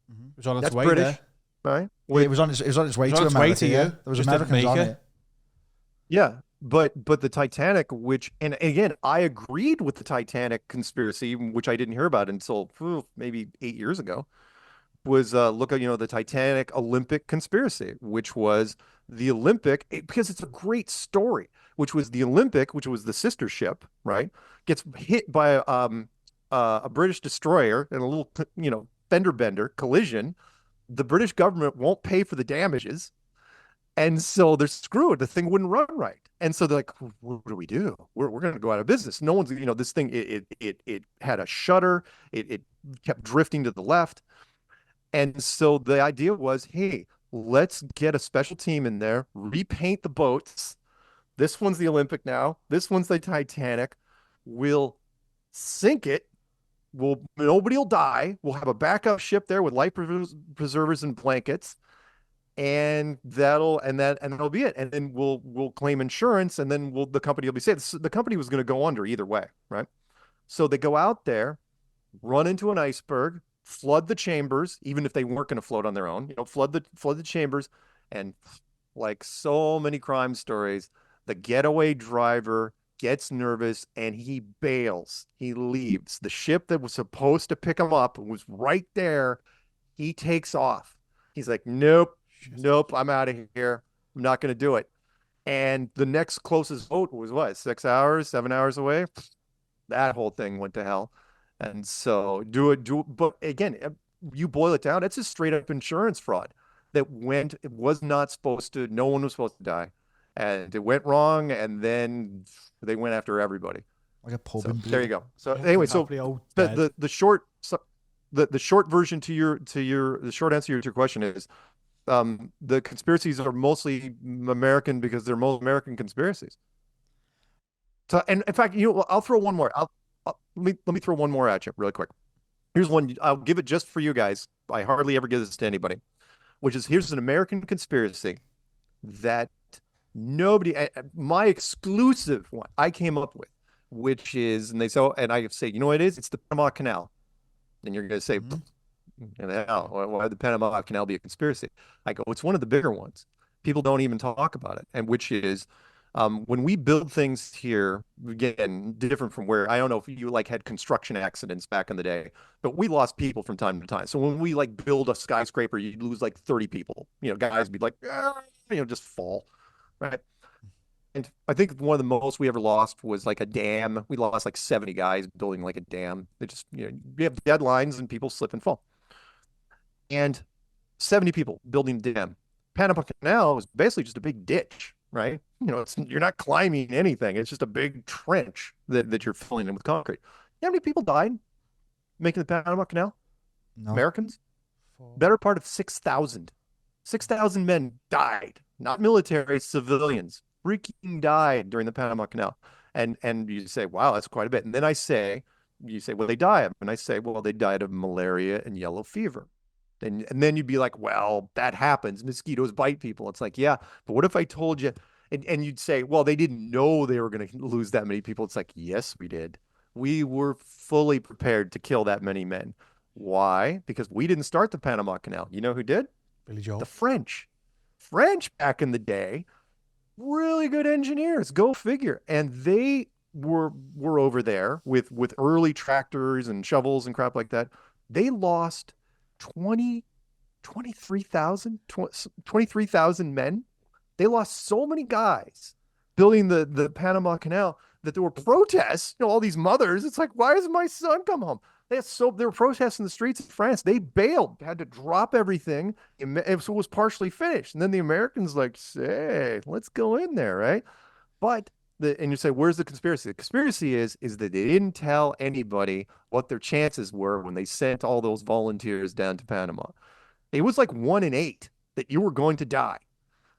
It was on its That's way British, there. right? Yeah, it was on its way It was to on its way America. to Yeah. you. There was Just Americans didn't on make it. Yeah, but the Titanic, which, and again, I agreed with the Titanic conspiracy, which I didn't hear about until maybe 8 years ago, was look at the Titanic Olympic conspiracy, which was the Olympic, because it's a great story, which was the Olympic, which was the sister ship, right, gets hit by a British destroyer in a little fender bender collision. The British government won't pay for the damages. And so they're screwed. The thing wouldn't run right. And so they're like, what do we do? We're going to go out of business. No one's, this thing, it had a shudder. It kept drifting to the left. And so the idea was, hey, let's get a special team in there, repaint the boats. This one's the Olympic now. This one's the Titanic. We'll sink it. Nobody will die. We'll have a backup ship there with life preservers and blankets. And that'll be it. And then we'll claim insurance, and then the company will be saved. The company was going to go under either way, right? So they go out there, run into an iceberg, flood the chambers, even if they weren't going to float on their own, flood the chambers, and like so many crime stories, the getaway driver gets nervous and he bails. He leaves. The ship that was supposed to pick him up was right there. He takes off. He's like, nope, I'm out of here. I'm not going to do it. And the next closest boat was what, 6 hours, 7 hours away? That whole thing went to hell. And so but again, you boil it down, it's a straight up insurance fraud it was not supposed to, no one was supposed to die. And it went wrong, and then they went after everybody. Like a pub So in there you go. So Yeah, anyway, so happily all dead. the short the short version the short answer to your question is the conspiracies are mostly American because they're most American conspiracies. So, and in fact, I'll throw one more. Let me throw one more at you really quick. Here's one. I'll give it just for you guys. I hardly ever give this to anybody, which is, here's an American conspiracy that my exclusive one I came up with, which is, and I say, you know what it is? It's the Panama Canal. And you're going to say, and hell, why would the Panama Canal be a conspiracy? I go, it's one of the bigger ones. People don't even talk about it. And which is, when we build things here, again, different from where, I don't know if you had construction accidents back in the day, but we lost people from time to time. So when we build a skyscraper, you'd lose 30 people, guys would be just fall, right? And I think one of the most we ever lost was a dam. We lost 70 guys building a dam. They just, you have deadlines and people slip and fall. And 70 people building a dam. Panama Canal was basically just a big ditch, right? You're not climbing anything. It's just a big trench that you're filling in with concrete. You know how many people died making the Panama Canal? No. Americans? Better part of 6,000. 6,000 men died. Not military, civilians. Freaking died during the Panama Canal. And you say, wow, that's quite a bit. And then you say, well, they died of. And I say, well, they died of malaria and yellow fever. And then you'd be like, well, that happens. Mosquitoes bite people. It's like, yeah, but what if I told you, and you'd say, well, they didn't know they were going to lose that many people. It's like, yes, we did. We were fully prepared to kill that many men. Why? Because we didn't start the Panama Canal. You know who did? Billy Joel. The French. French back in the day, really good engineers. Go figure. And they were over there with early tractors and shovels and crap like that. They lost 23,000 men. They lost so many guys building the Panama Canal that there were protests. All these mothers, it's like, why doesn't my son come home? They were protesting the streets of France. They bailed, had to drop everything. It was partially finished, and then the Americans like, say, let's go in there, right? But and you say, where's the conspiracy? The conspiracy is that they didn't tell anybody what their chances were when they sent all those volunteers down to Panama. It was like 1 in 8 that you were going to die.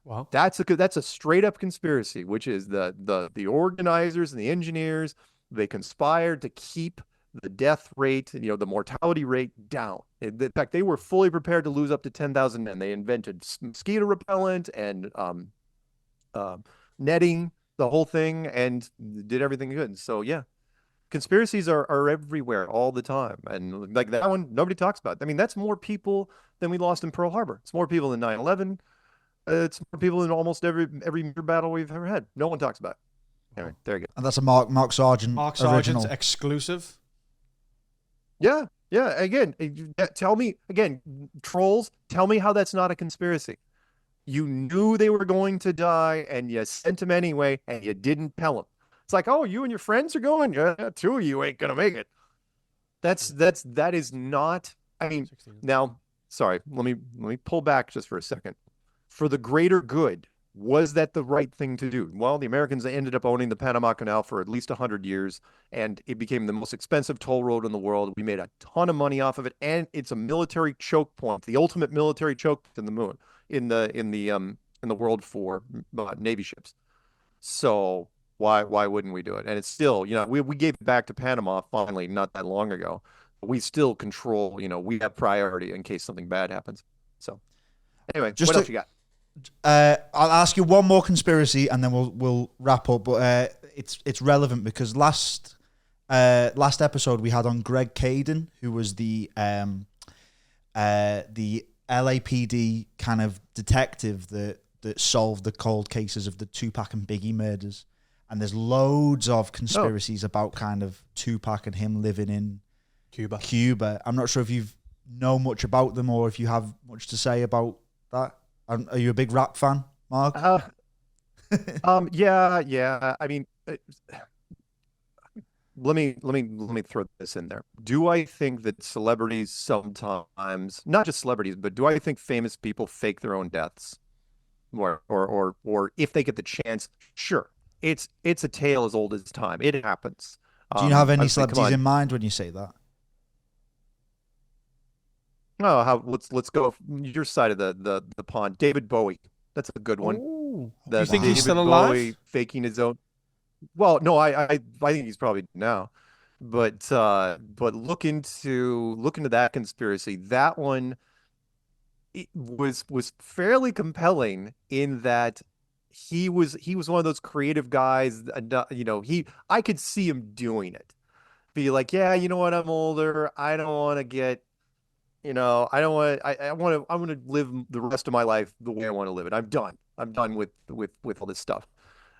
Wow. That's a straight up conspiracy, which is the organizers and the engineers, they conspired to keep the death rate, the mortality rate down. In fact, they were fully prepared to lose up to 10,000 men. They invented mosquito repellent and netting, the whole thing, and did everything good. So yeah, conspiracies are everywhere all the time. And like that one, nobody talks about. I mean, that's more people than we lost in Pearl Harbor. It's more people than 9/11. It's more people than almost every major battle we've ever had. No one talks about it. Anyway, there you go. And that's a Mark Sargent Mark original. Sargent's exclusive. Yeah. Again, tell me again, trolls. Tell me how that's not a conspiracy. You knew they were going to die, and you sent them anyway, and you didn't tell them. It's like, oh, you and your friends are going. Yeah, 2 of you ain't gonna make it. That is not. I mean, 16. now, sorry. Let me pull back just for a second. For the greater good, was that the right thing to do? Well, the Americans ended up owning the Panama Canal for at least 100 years, and it became the most expensive toll road in the world. We made a ton of money off of it, and it's a military choke point, the ultimate military choke in the moon, in the world for Navy ships. So why wouldn't we do it? And it's still, we gave it back to Panama finally not that long ago. But we still control, we have priority in case something bad happens. So anyway, what else you got? I'll ask you one more conspiracy and then we'll wrap up. But it's relevant because last episode we had on Greg Caden, who was the LAPD kind of detective that solved the cold cases of the Tupac and Biggie murders. And there's loads of conspiracies about kind of Tupac and him living in Cuba. I'm not sure if you know much about them or if you have much to say about that. Are you a big rap fan, Mark? Yeah. I mean, let me throw this in there. Do I think that celebrities sometimes, not just celebrities, but do I think famous people fake their own deaths? Or if they get the chance, sure. It's a tale as old as time. It happens. Do you have any celebrities in mind when you say that? No, let's go your side of the pond. David Bowie. That's a good one. Ooh. Do You you think David he's still alive? Bowie faking his own. Well, no, I think he's probably now. But look into that conspiracy. That one was fairly compelling in that he was one of those creative guys. I could see him doing it. Be like, yeah, you know what? I'm older. I don't want to get. I don't want. I want to live the rest of my life the way I want to live it. I'm done. I'm done with all this stuff.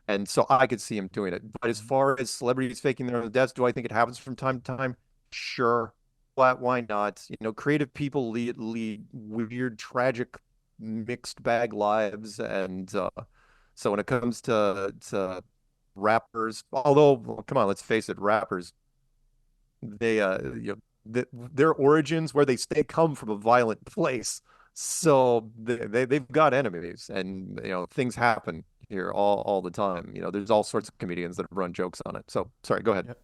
And so I could see him doing it. But as far as celebrities faking their own deaths, do I think it happens from time to time? Sure. Why not? Creative people lead weird, tragic, mixed bag lives. And so when it comes to rappers, although, well, come on, let's face it, rappers, they their origins where they come from a violent place. So they've got enemies, and things happen here all the time. There's all sorts of comedians that run jokes on it. So sorry, go ahead.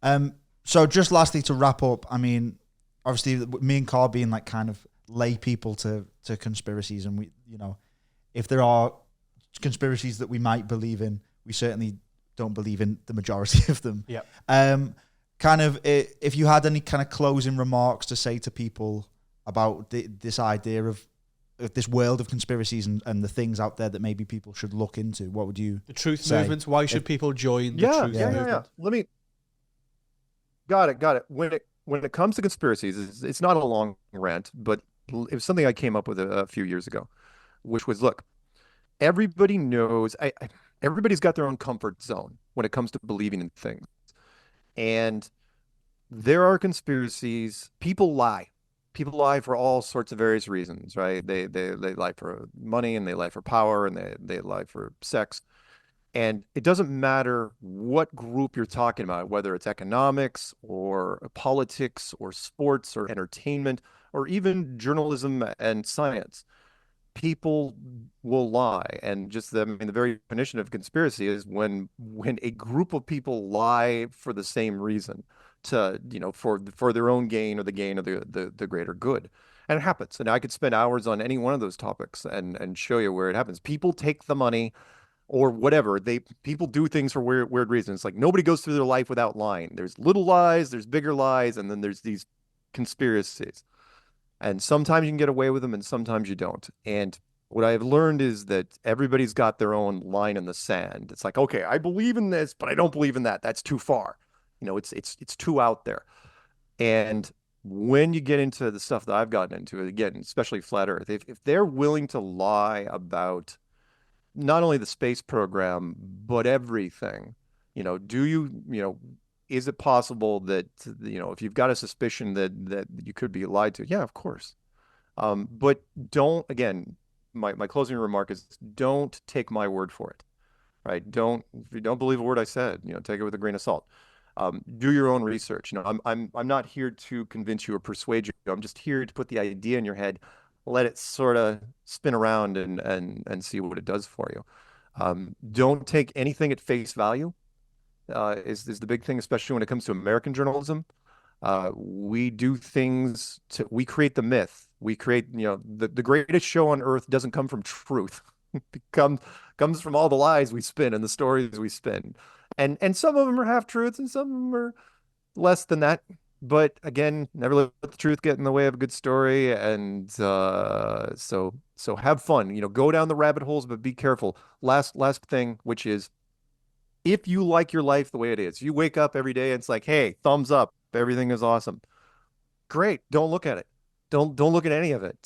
Yep. So just lastly to wrap up, I mean, obviously me and Carl being like kind of lay people to conspiracies, and we, if there are conspiracies that we might believe in, we certainly don't believe in the majority of them. Yeah. Kind of, if you had any kind of closing remarks to say to people about this idea of this world of conspiracies and the things out there that maybe people should look into, what would you The truth say? movement. Why should people join the truth movement? Let me. Got it. When it comes to conspiracies, it's not a long rant, but it was something I came up with a few years ago, which was, look, everybody knows. Everybody's got their own comfort zone when it comes to believing in things. And there are conspiracies. People lie. People lie for all sorts of various reasons, right? They lie for money, and they lie for power, and they lie for sex. And it doesn't matter what group you're talking about, whether it's economics or politics or sports or entertainment or even journalism and science. People will lie. And just the very definition of conspiracy is when a group of people lie for the same reason to, for their own gain or the gain of the greater good. And it happens. And I could spend hours on any one of those topics and show you where it happens. People take the money or whatever. People do things for weird reasons. Like nobody goes through their life without lying. There's little lies, there's bigger lies, and then there's these conspiracies. And sometimes you can get away with them and sometimes you don't. And what I've learned is that everybody's got their own line in the sand. It's like, okay, I believe in this, but I don't believe in that. That's too far. It's too out there. And when you get into the stuff that I've gotten into, again, especially flat Earth, if they're willing to lie about not only the space program, but everything. Is it possible that, if you've got a suspicion that you could be lied to? Yeah, of course. But don't, again, my closing remark is don't take my word for it, right? If you don't believe a word I said, take it with a grain of salt. Do your own research. I'm not here to convince you or persuade you. I'm just here to put the idea in your head, let it sort of spin around and see what it does for you. Don't take anything at face value, is the big thing, especially when it comes to American journalism. We do things we create the myth. We create, the greatest show on earth doesn't come from truth. It comes from all the lies we spin and the stories we spin. And some of them are half truths and some of them are less than that. But again, never let the truth get in the way of a good story. And so have fun. Go down the rabbit holes, but be careful. Last thing, which is, if you like your life the way it is, you wake up every day and it's like, hey, thumbs up, everything is awesome. Great. Don't look at it. Don't look at any of it.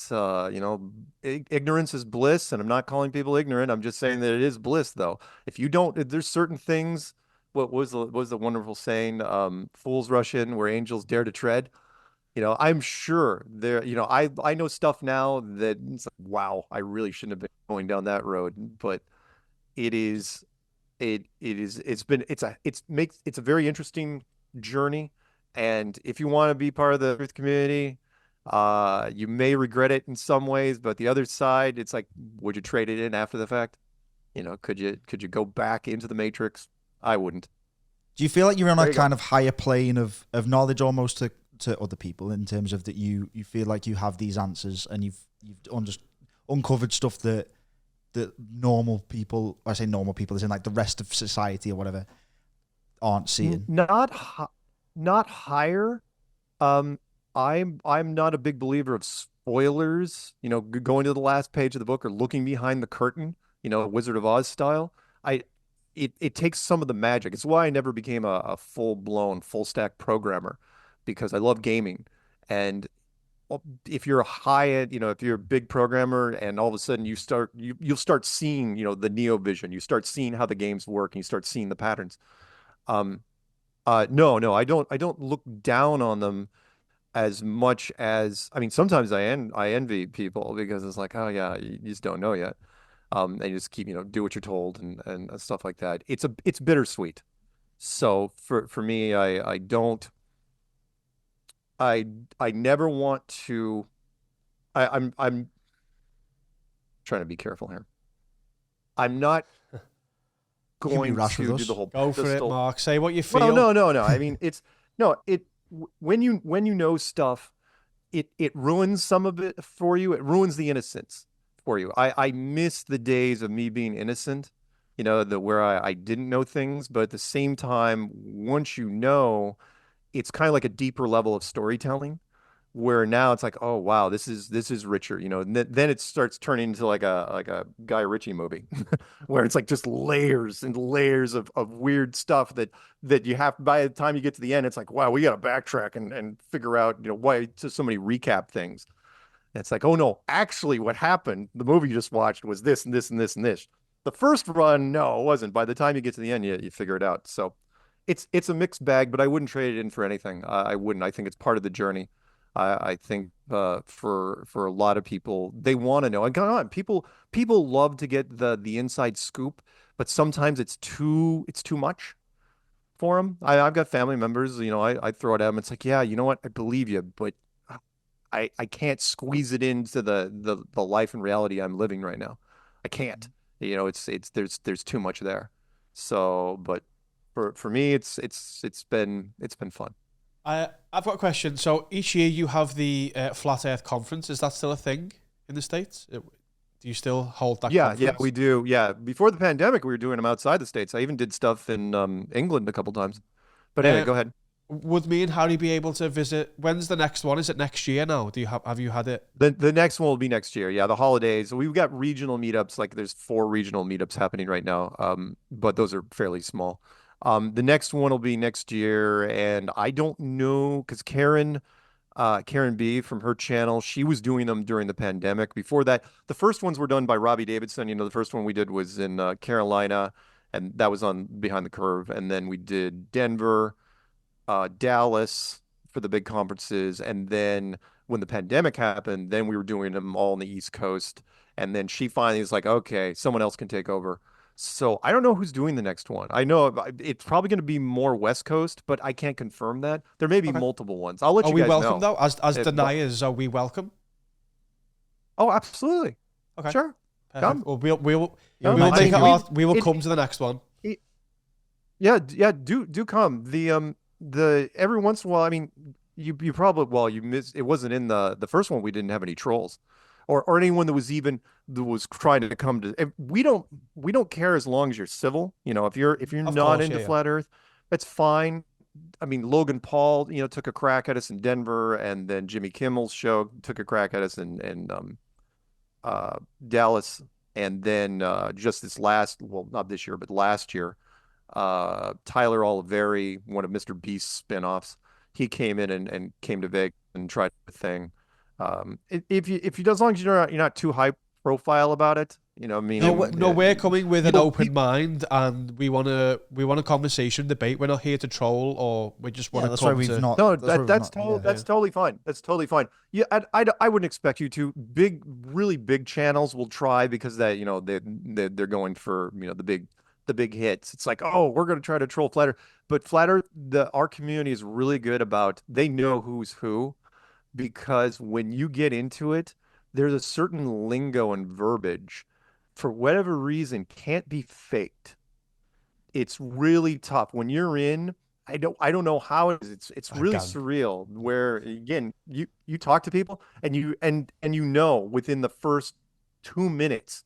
Ignorance is bliss, and I'm not calling people ignorant. I'm just saying that it is bliss, though. If there's certain things. What was the wonderful saying? Fools rush in where angels dare to tread. I'm sure there. I know stuff now that it's like, wow, I really shouldn't have been going down that road. But it is, it's a very interesting journey. And if you want to be part of the Earth community, you may regret it in some ways, but the other side, it's like, would you trade it in after the fact? Could you go back into the Matrix? I wouldn't. Do you feel like you're on There a you go. kind of higher plane of knowledge almost to other people, in terms of that you feel like you have these answers and you've uncovered stuff that normal people, I say normal people as in like the rest of society or whatever, aren't seeing? Not higher. I'm not a big believer of spoilers. Going to the last page of the book or looking behind the curtain. Wizard of Oz style. It takes some of the magic. It's why I never became a full-blown, full-stack programmer, because I love gaming. And if you're if you're a big programmer and all of a sudden you'll start seeing, the Neo vision, you start seeing how the games work and you start seeing the patterns. No, I don't look down on them as much as, sometimes I envy people because it's like, oh yeah, you just don't know yet. And you just keep, do what you're told and stuff like that. It's bittersweet. So for me, I never want to, I'm trying to be careful here. I'm not You can be going rash with to us. do the whole Go for it, pistol. Mark. Say what you feel. Well, no. When you know stuff, it ruins some of it for you. It ruins the innocence for you. I miss the days of me being innocent, where I didn't know things, but at the same time, once you know, it's kind of like a deeper level of storytelling, where now it's like, oh wow, this is richer, and then it starts turning into like a Guy Ritchie movie, where it's like just layers and layers of weird stuff that you have, by the time you get to the end, it's like, wow, we got to backtrack and figure out, why so many recap things. And it's like, oh no, actually what happened, the movie you just watched was this and this and this and this. The first run, no, it wasn't. By the time you get to the end, you figure it out. So it's a mixed bag, but I wouldn't trade it in for anything. I wouldn't. I think it's part of the journey. I think for a lot of people, they want to know. And come on, people love to get the inside scoop, but sometimes it's too much for them. I've got family members, I throw it at them. It's like, yeah, you know what? I believe you, but I can't squeeze it into the life and reality I'm living right now. I can't. It's there's too much there. So, but for me, it's been fun. I've got a question. So each year you have the Flat Earth Conference. Is that still a thing in the States? Do you still hold that Yeah, conference? we do. Yeah, before the pandemic, we were doing them outside the States. I even did stuff in England a couple times. But anyway, Uh, go ahead. Would me and Harry be able to visit? When's the next one? Is it next year now? Have you had it? The next one will be next year. Yeah, the holidays. We've got regional meetups. Like there's 4 regional meetups happening right now. But those are fairly small. The next one will be next year, and I don't know because Karen B from her channel, she was doing them during the pandemic. Before that, the first ones were done by Robbie Davidson. The first one we did was in Carolina, and that was on Behind the Curve. And then we did Denver, Dallas for the big conferences. And then when the pandemic happened, then we were doing them all on the East Coast. And then she finally was like, okay, someone else can take over. So I don't know who's doing the next one. I know it's probably going to be more West Coast, but I can't confirm that. There may be Okay. multiple ones. I'll let Are you we guys welcome know. though? As If- deniers, are we welcome? Oh, absolutely. Okay. Sure. Perfect. Come. Well, we'll Come. we'll I make mean, we will it- come to the next one. Yeah, do come. The every once in a while, I mean, you probably you missed it wasn't in the first one we didn't have any trolls or anyone that was trying to come to we don't care as long as you're civil. If you're Of not course, into yeah. flat earth, that's fine. I mean, Logan Paul, took a crack at us in Denver, and then Jimmy Kimmel's show took a crack at us in Dallas, and then just well, not this year, but last year, Tyler Oliveri, one of Mr. Beast's spinoffs, he came in and came to Vegas and tried the thing. If you as long as you're not too high profile about it, I mean, No, we're coming with an people- open mind, and we want a conversation, debate. We're not here to troll, or we just want Yeah, to that's why come we've to. not. No, that's why we've that's not- totally yeah. that's totally fine. That's totally fine. Yeah, I wouldn't expect you to. Really big channels will try because they're going for the big hits. It's like, oh, we're going to try to troll Flat Earth, but Flat Earth, our community is really good about they know who's who, because when you get into it, there's a certain lingo and verbiage for whatever reason can't be faked. It's really tough when you're in. I don't know how it is. It's I really can. surreal where again you talk to people and within the first 2 minutes,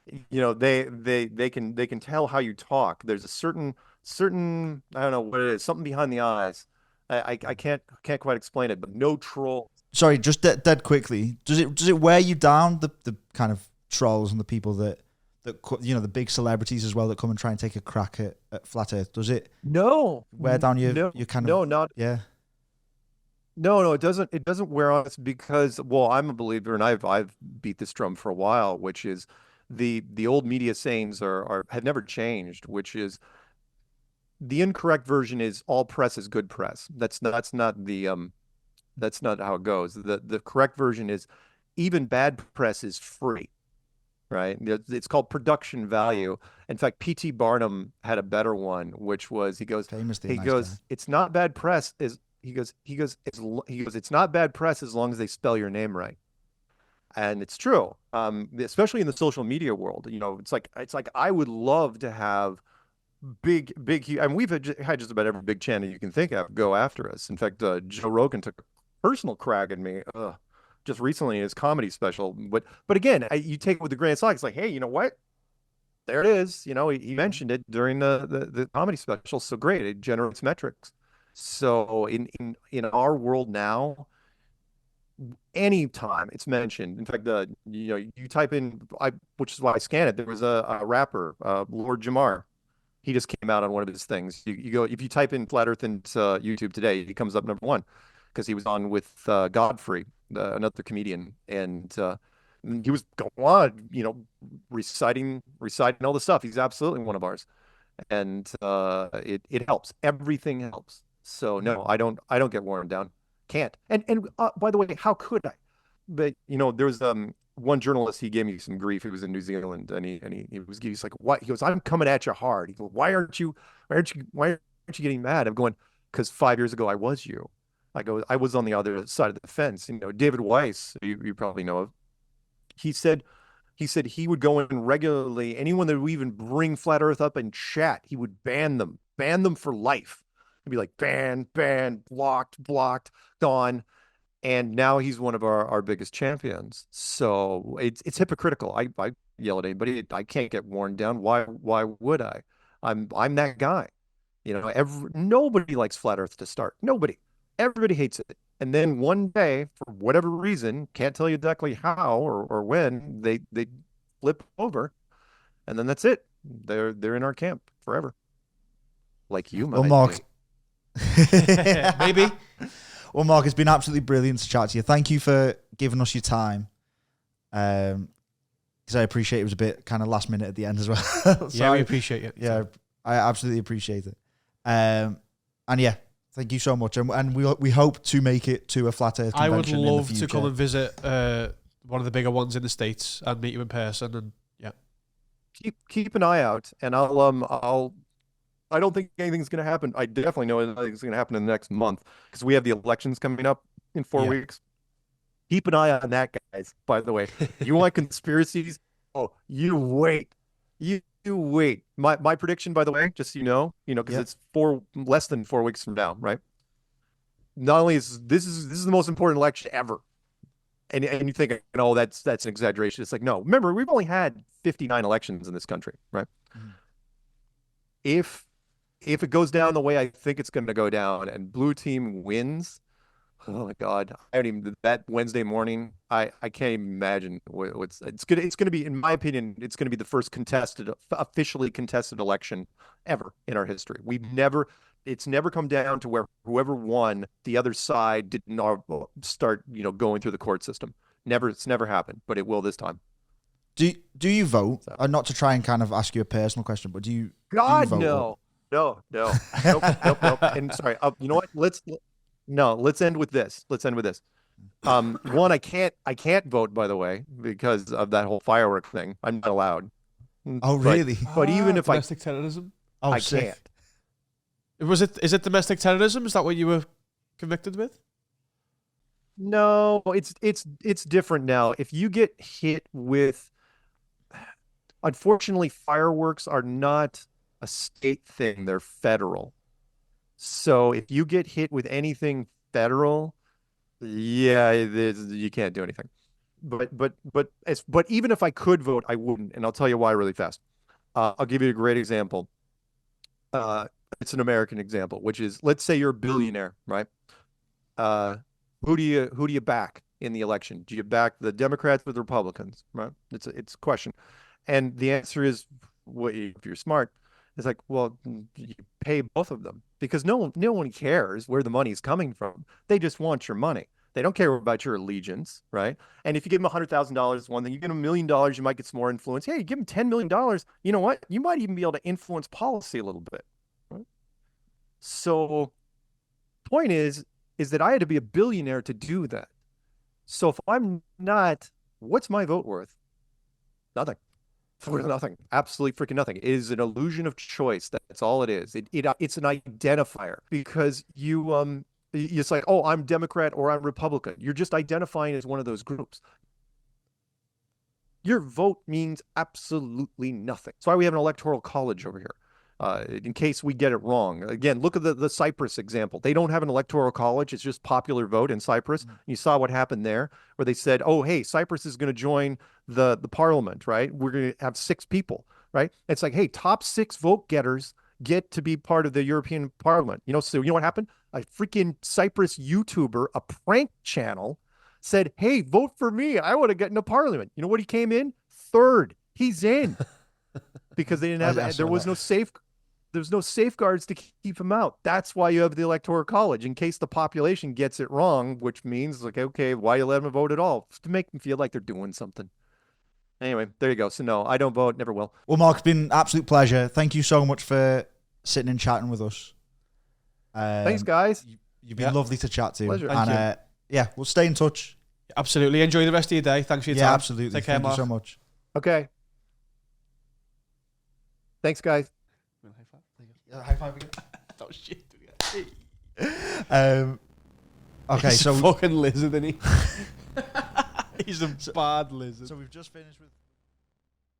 they can tell how you talk. There's a certain I don't know what it is, something behind the eyes. I can't quite explain it, but no troll. Sorry, just dead quickly. Does it wear you down, the kind of trolls and the people that the big celebrities as well that come and try and take a crack at Flat Earth? Does it No, wear down your no, kind of no, not yeah? no, it doesn't. It doesn't wear on us because, well, I'm a believer, and I've beat this drum for a while, which is the old media sayings have never changed, which is the incorrect version is all press is good press. That's not how it goes. The correct version is even bad press is free, right? It's called production value. In fact, P.T. Barnum had a better one, which was Famously, he nice goes, guy. it's not bad press is it's not bad press as long as they spell your name right. And it's true, especially in the social media world. It's like I would love to have and we've had just about every big channel you can think of go after us. In fact, Joe Rogan took a personal crack at me just recently in his comedy special. But again, you take it with a grain of salt. It's like, hey, you know what? There it is. He mentioned it during the comedy special. So great, it generates metrics. So in our world now, anytime it's mentioned. In fact, you type in, which is why I scan it. There was a rapper, Lord Jamar. He just came out on one of his things. You go if you type in Flat Earth into YouTube today, he comes up #1 because he was on with Godfrey, another comedian, and he was going on, reciting all the stuff. He's absolutely one of ours, and it helps. Everything helps. So no, I don't get worn down. Can't. And by the way, how could I? But there was one journalist, he gave me some grief. He was in New Zealand, and he's like, "What?" He goes, "I'm coming at you hard." He goes, why aren't you getting mad?" I'm going, "Because 5 years ago I was you." I go, "I was on the other side of the fence." David Weiss, you probably know of. He said he would go in regularly. Anyone that would even bring flat Earth up and chat, he would ban them for life. He'd be like, ban, blocked, gone. And now he's one of our biggest champions. So it's hypocritical. I yell at anybody. I can't get worn down. Why would I? I'm that guy. Nobody likes flat Earth to start. Nobody. Everybody hates it. And then one day, for whatever reason, can't tell you exactly how or when, they flip over, and then that's it. They're in our camp forever. Like you, Well, Mark. Maybe. Well, Mark, it's been absolutely brilliant to chat to you. Thank you for giving us your time. Because I appreciate it was a bit kind of last minute at the end as well. So Yeah, we appreciate it. Yeah, I absolutely appreciate it. And yeah, thank you so much. And we hope to make it to a flat Earth I would convention in the love to future. come and visit one of the bigger ones in the States and meet you in person. And yeah, keep an eye out, and I don't think anything's going to happen. I definitely know anything's going to happen in the next month because we have the elections coming up in 4 weeks. Keep an eye on that, guys. By the way, you want conspiracies? Oh, you wait. You wait. My prediction, by the way, just so you know, because it's less than 4 weeks from now, right? Not only is this the most important election ever, and you think, that's an exaggeration. It's like, no. Remember, we've only had 59 elections in this country, right? Mm-hmm. If it goes down the way I think it's going to go down, and blue team wins, oh my God! That Wednesday morning. I can't even imagine what's it's going to be. In my opinion, it's going to be the first officially contested election ever in our history. It's never come down to where whoever won, the other side didn't start going through the court system. It's never happened, but it will this time. Do you vote? Not to try and kind of ask you a personal question, but do you? God, do you vote? No. Nope. And sorry, you know what? Let's end with this. One, I can't vote, by the way, because of that whole firework thing. I'm not allowed. Oh, really? But even if domestic terrorism, I can't. Is it domestic terrorism? Is that what you were convicted with? No, it's different now. If you get hit with, unfortunately, fireworks are not a state thing; they're federal. So if you get hit with anything federal, you can't do anything. But even if I could vote, I wouldn't, and I'll tell you why really fast. I'll give you a great example. It's an American example, which is, let's say you're a billionaire, right? Who do you back in the election? Do you back the Democrats or the Republicans? Right? It's a question, and the answer is, if you're smart, it's like, well, you pay both of them, because no one cares where the money's coming from. They just want your money. They don't care about your allegiance, right? And if you give them $100,000, one thing. You give them $1 million, you might get some more influence. Hey, you give them $10 million, you know what? You might even be able to influence policy a little bit. Right? So, point is that I had to be a billionaire to do that. So if I'm not, what's my vote worth? Nothing. Nothing. Absolutely freaking nothing. It is an illusion of choice. That's all it is. It's an identifier, because it's like, oh, I'm Democrat or I'm Republican. You're just identifying as one of those groups. Your vote means absolutely nothing. That's why we have an electoral college over here. In case we get it wrong. Again, look at the Cyprus example. They don't have an electoral college. It's just popular vote in Cyprus. You saw what happened there, where they said, oh, hey, Cyprus is going to join the parliament, right? We're going to have 6 people, right? It's like, hey, top 6 vote getters get to be part of the European Parliament. So you know what happened? A freaking Cyprus YouTuber, a prank channel, said, hey, vote for me. I want to get into Parliament. You know what he came in? 3rd. He's in. Because they didn't have, there's no safeguards to keep him out. That's why you have the electoral college, in case the population gets it wrong, which means, like, okay, why you let them vote at all? To make them feel like they're doing something. Anyway, there you go. So no, I don't vote, never will. Well, Mark, it's been an absolute pleasure. Thank you so much for sitting and chatting with us. Thanks, guys. You've been lovely to chat to. Pleasure. And yeah, we'll stay in touch. Absolutely. Enjoy the rest of your day. Thanks for your Yeah, time. absolutely. Take care, Thank Mark. you so much. Okay. Thanks, guys. High five again. Oh shit. Okay, He's so a fucking lizard, isn't he? He's a bad lizard. so we've just finished with.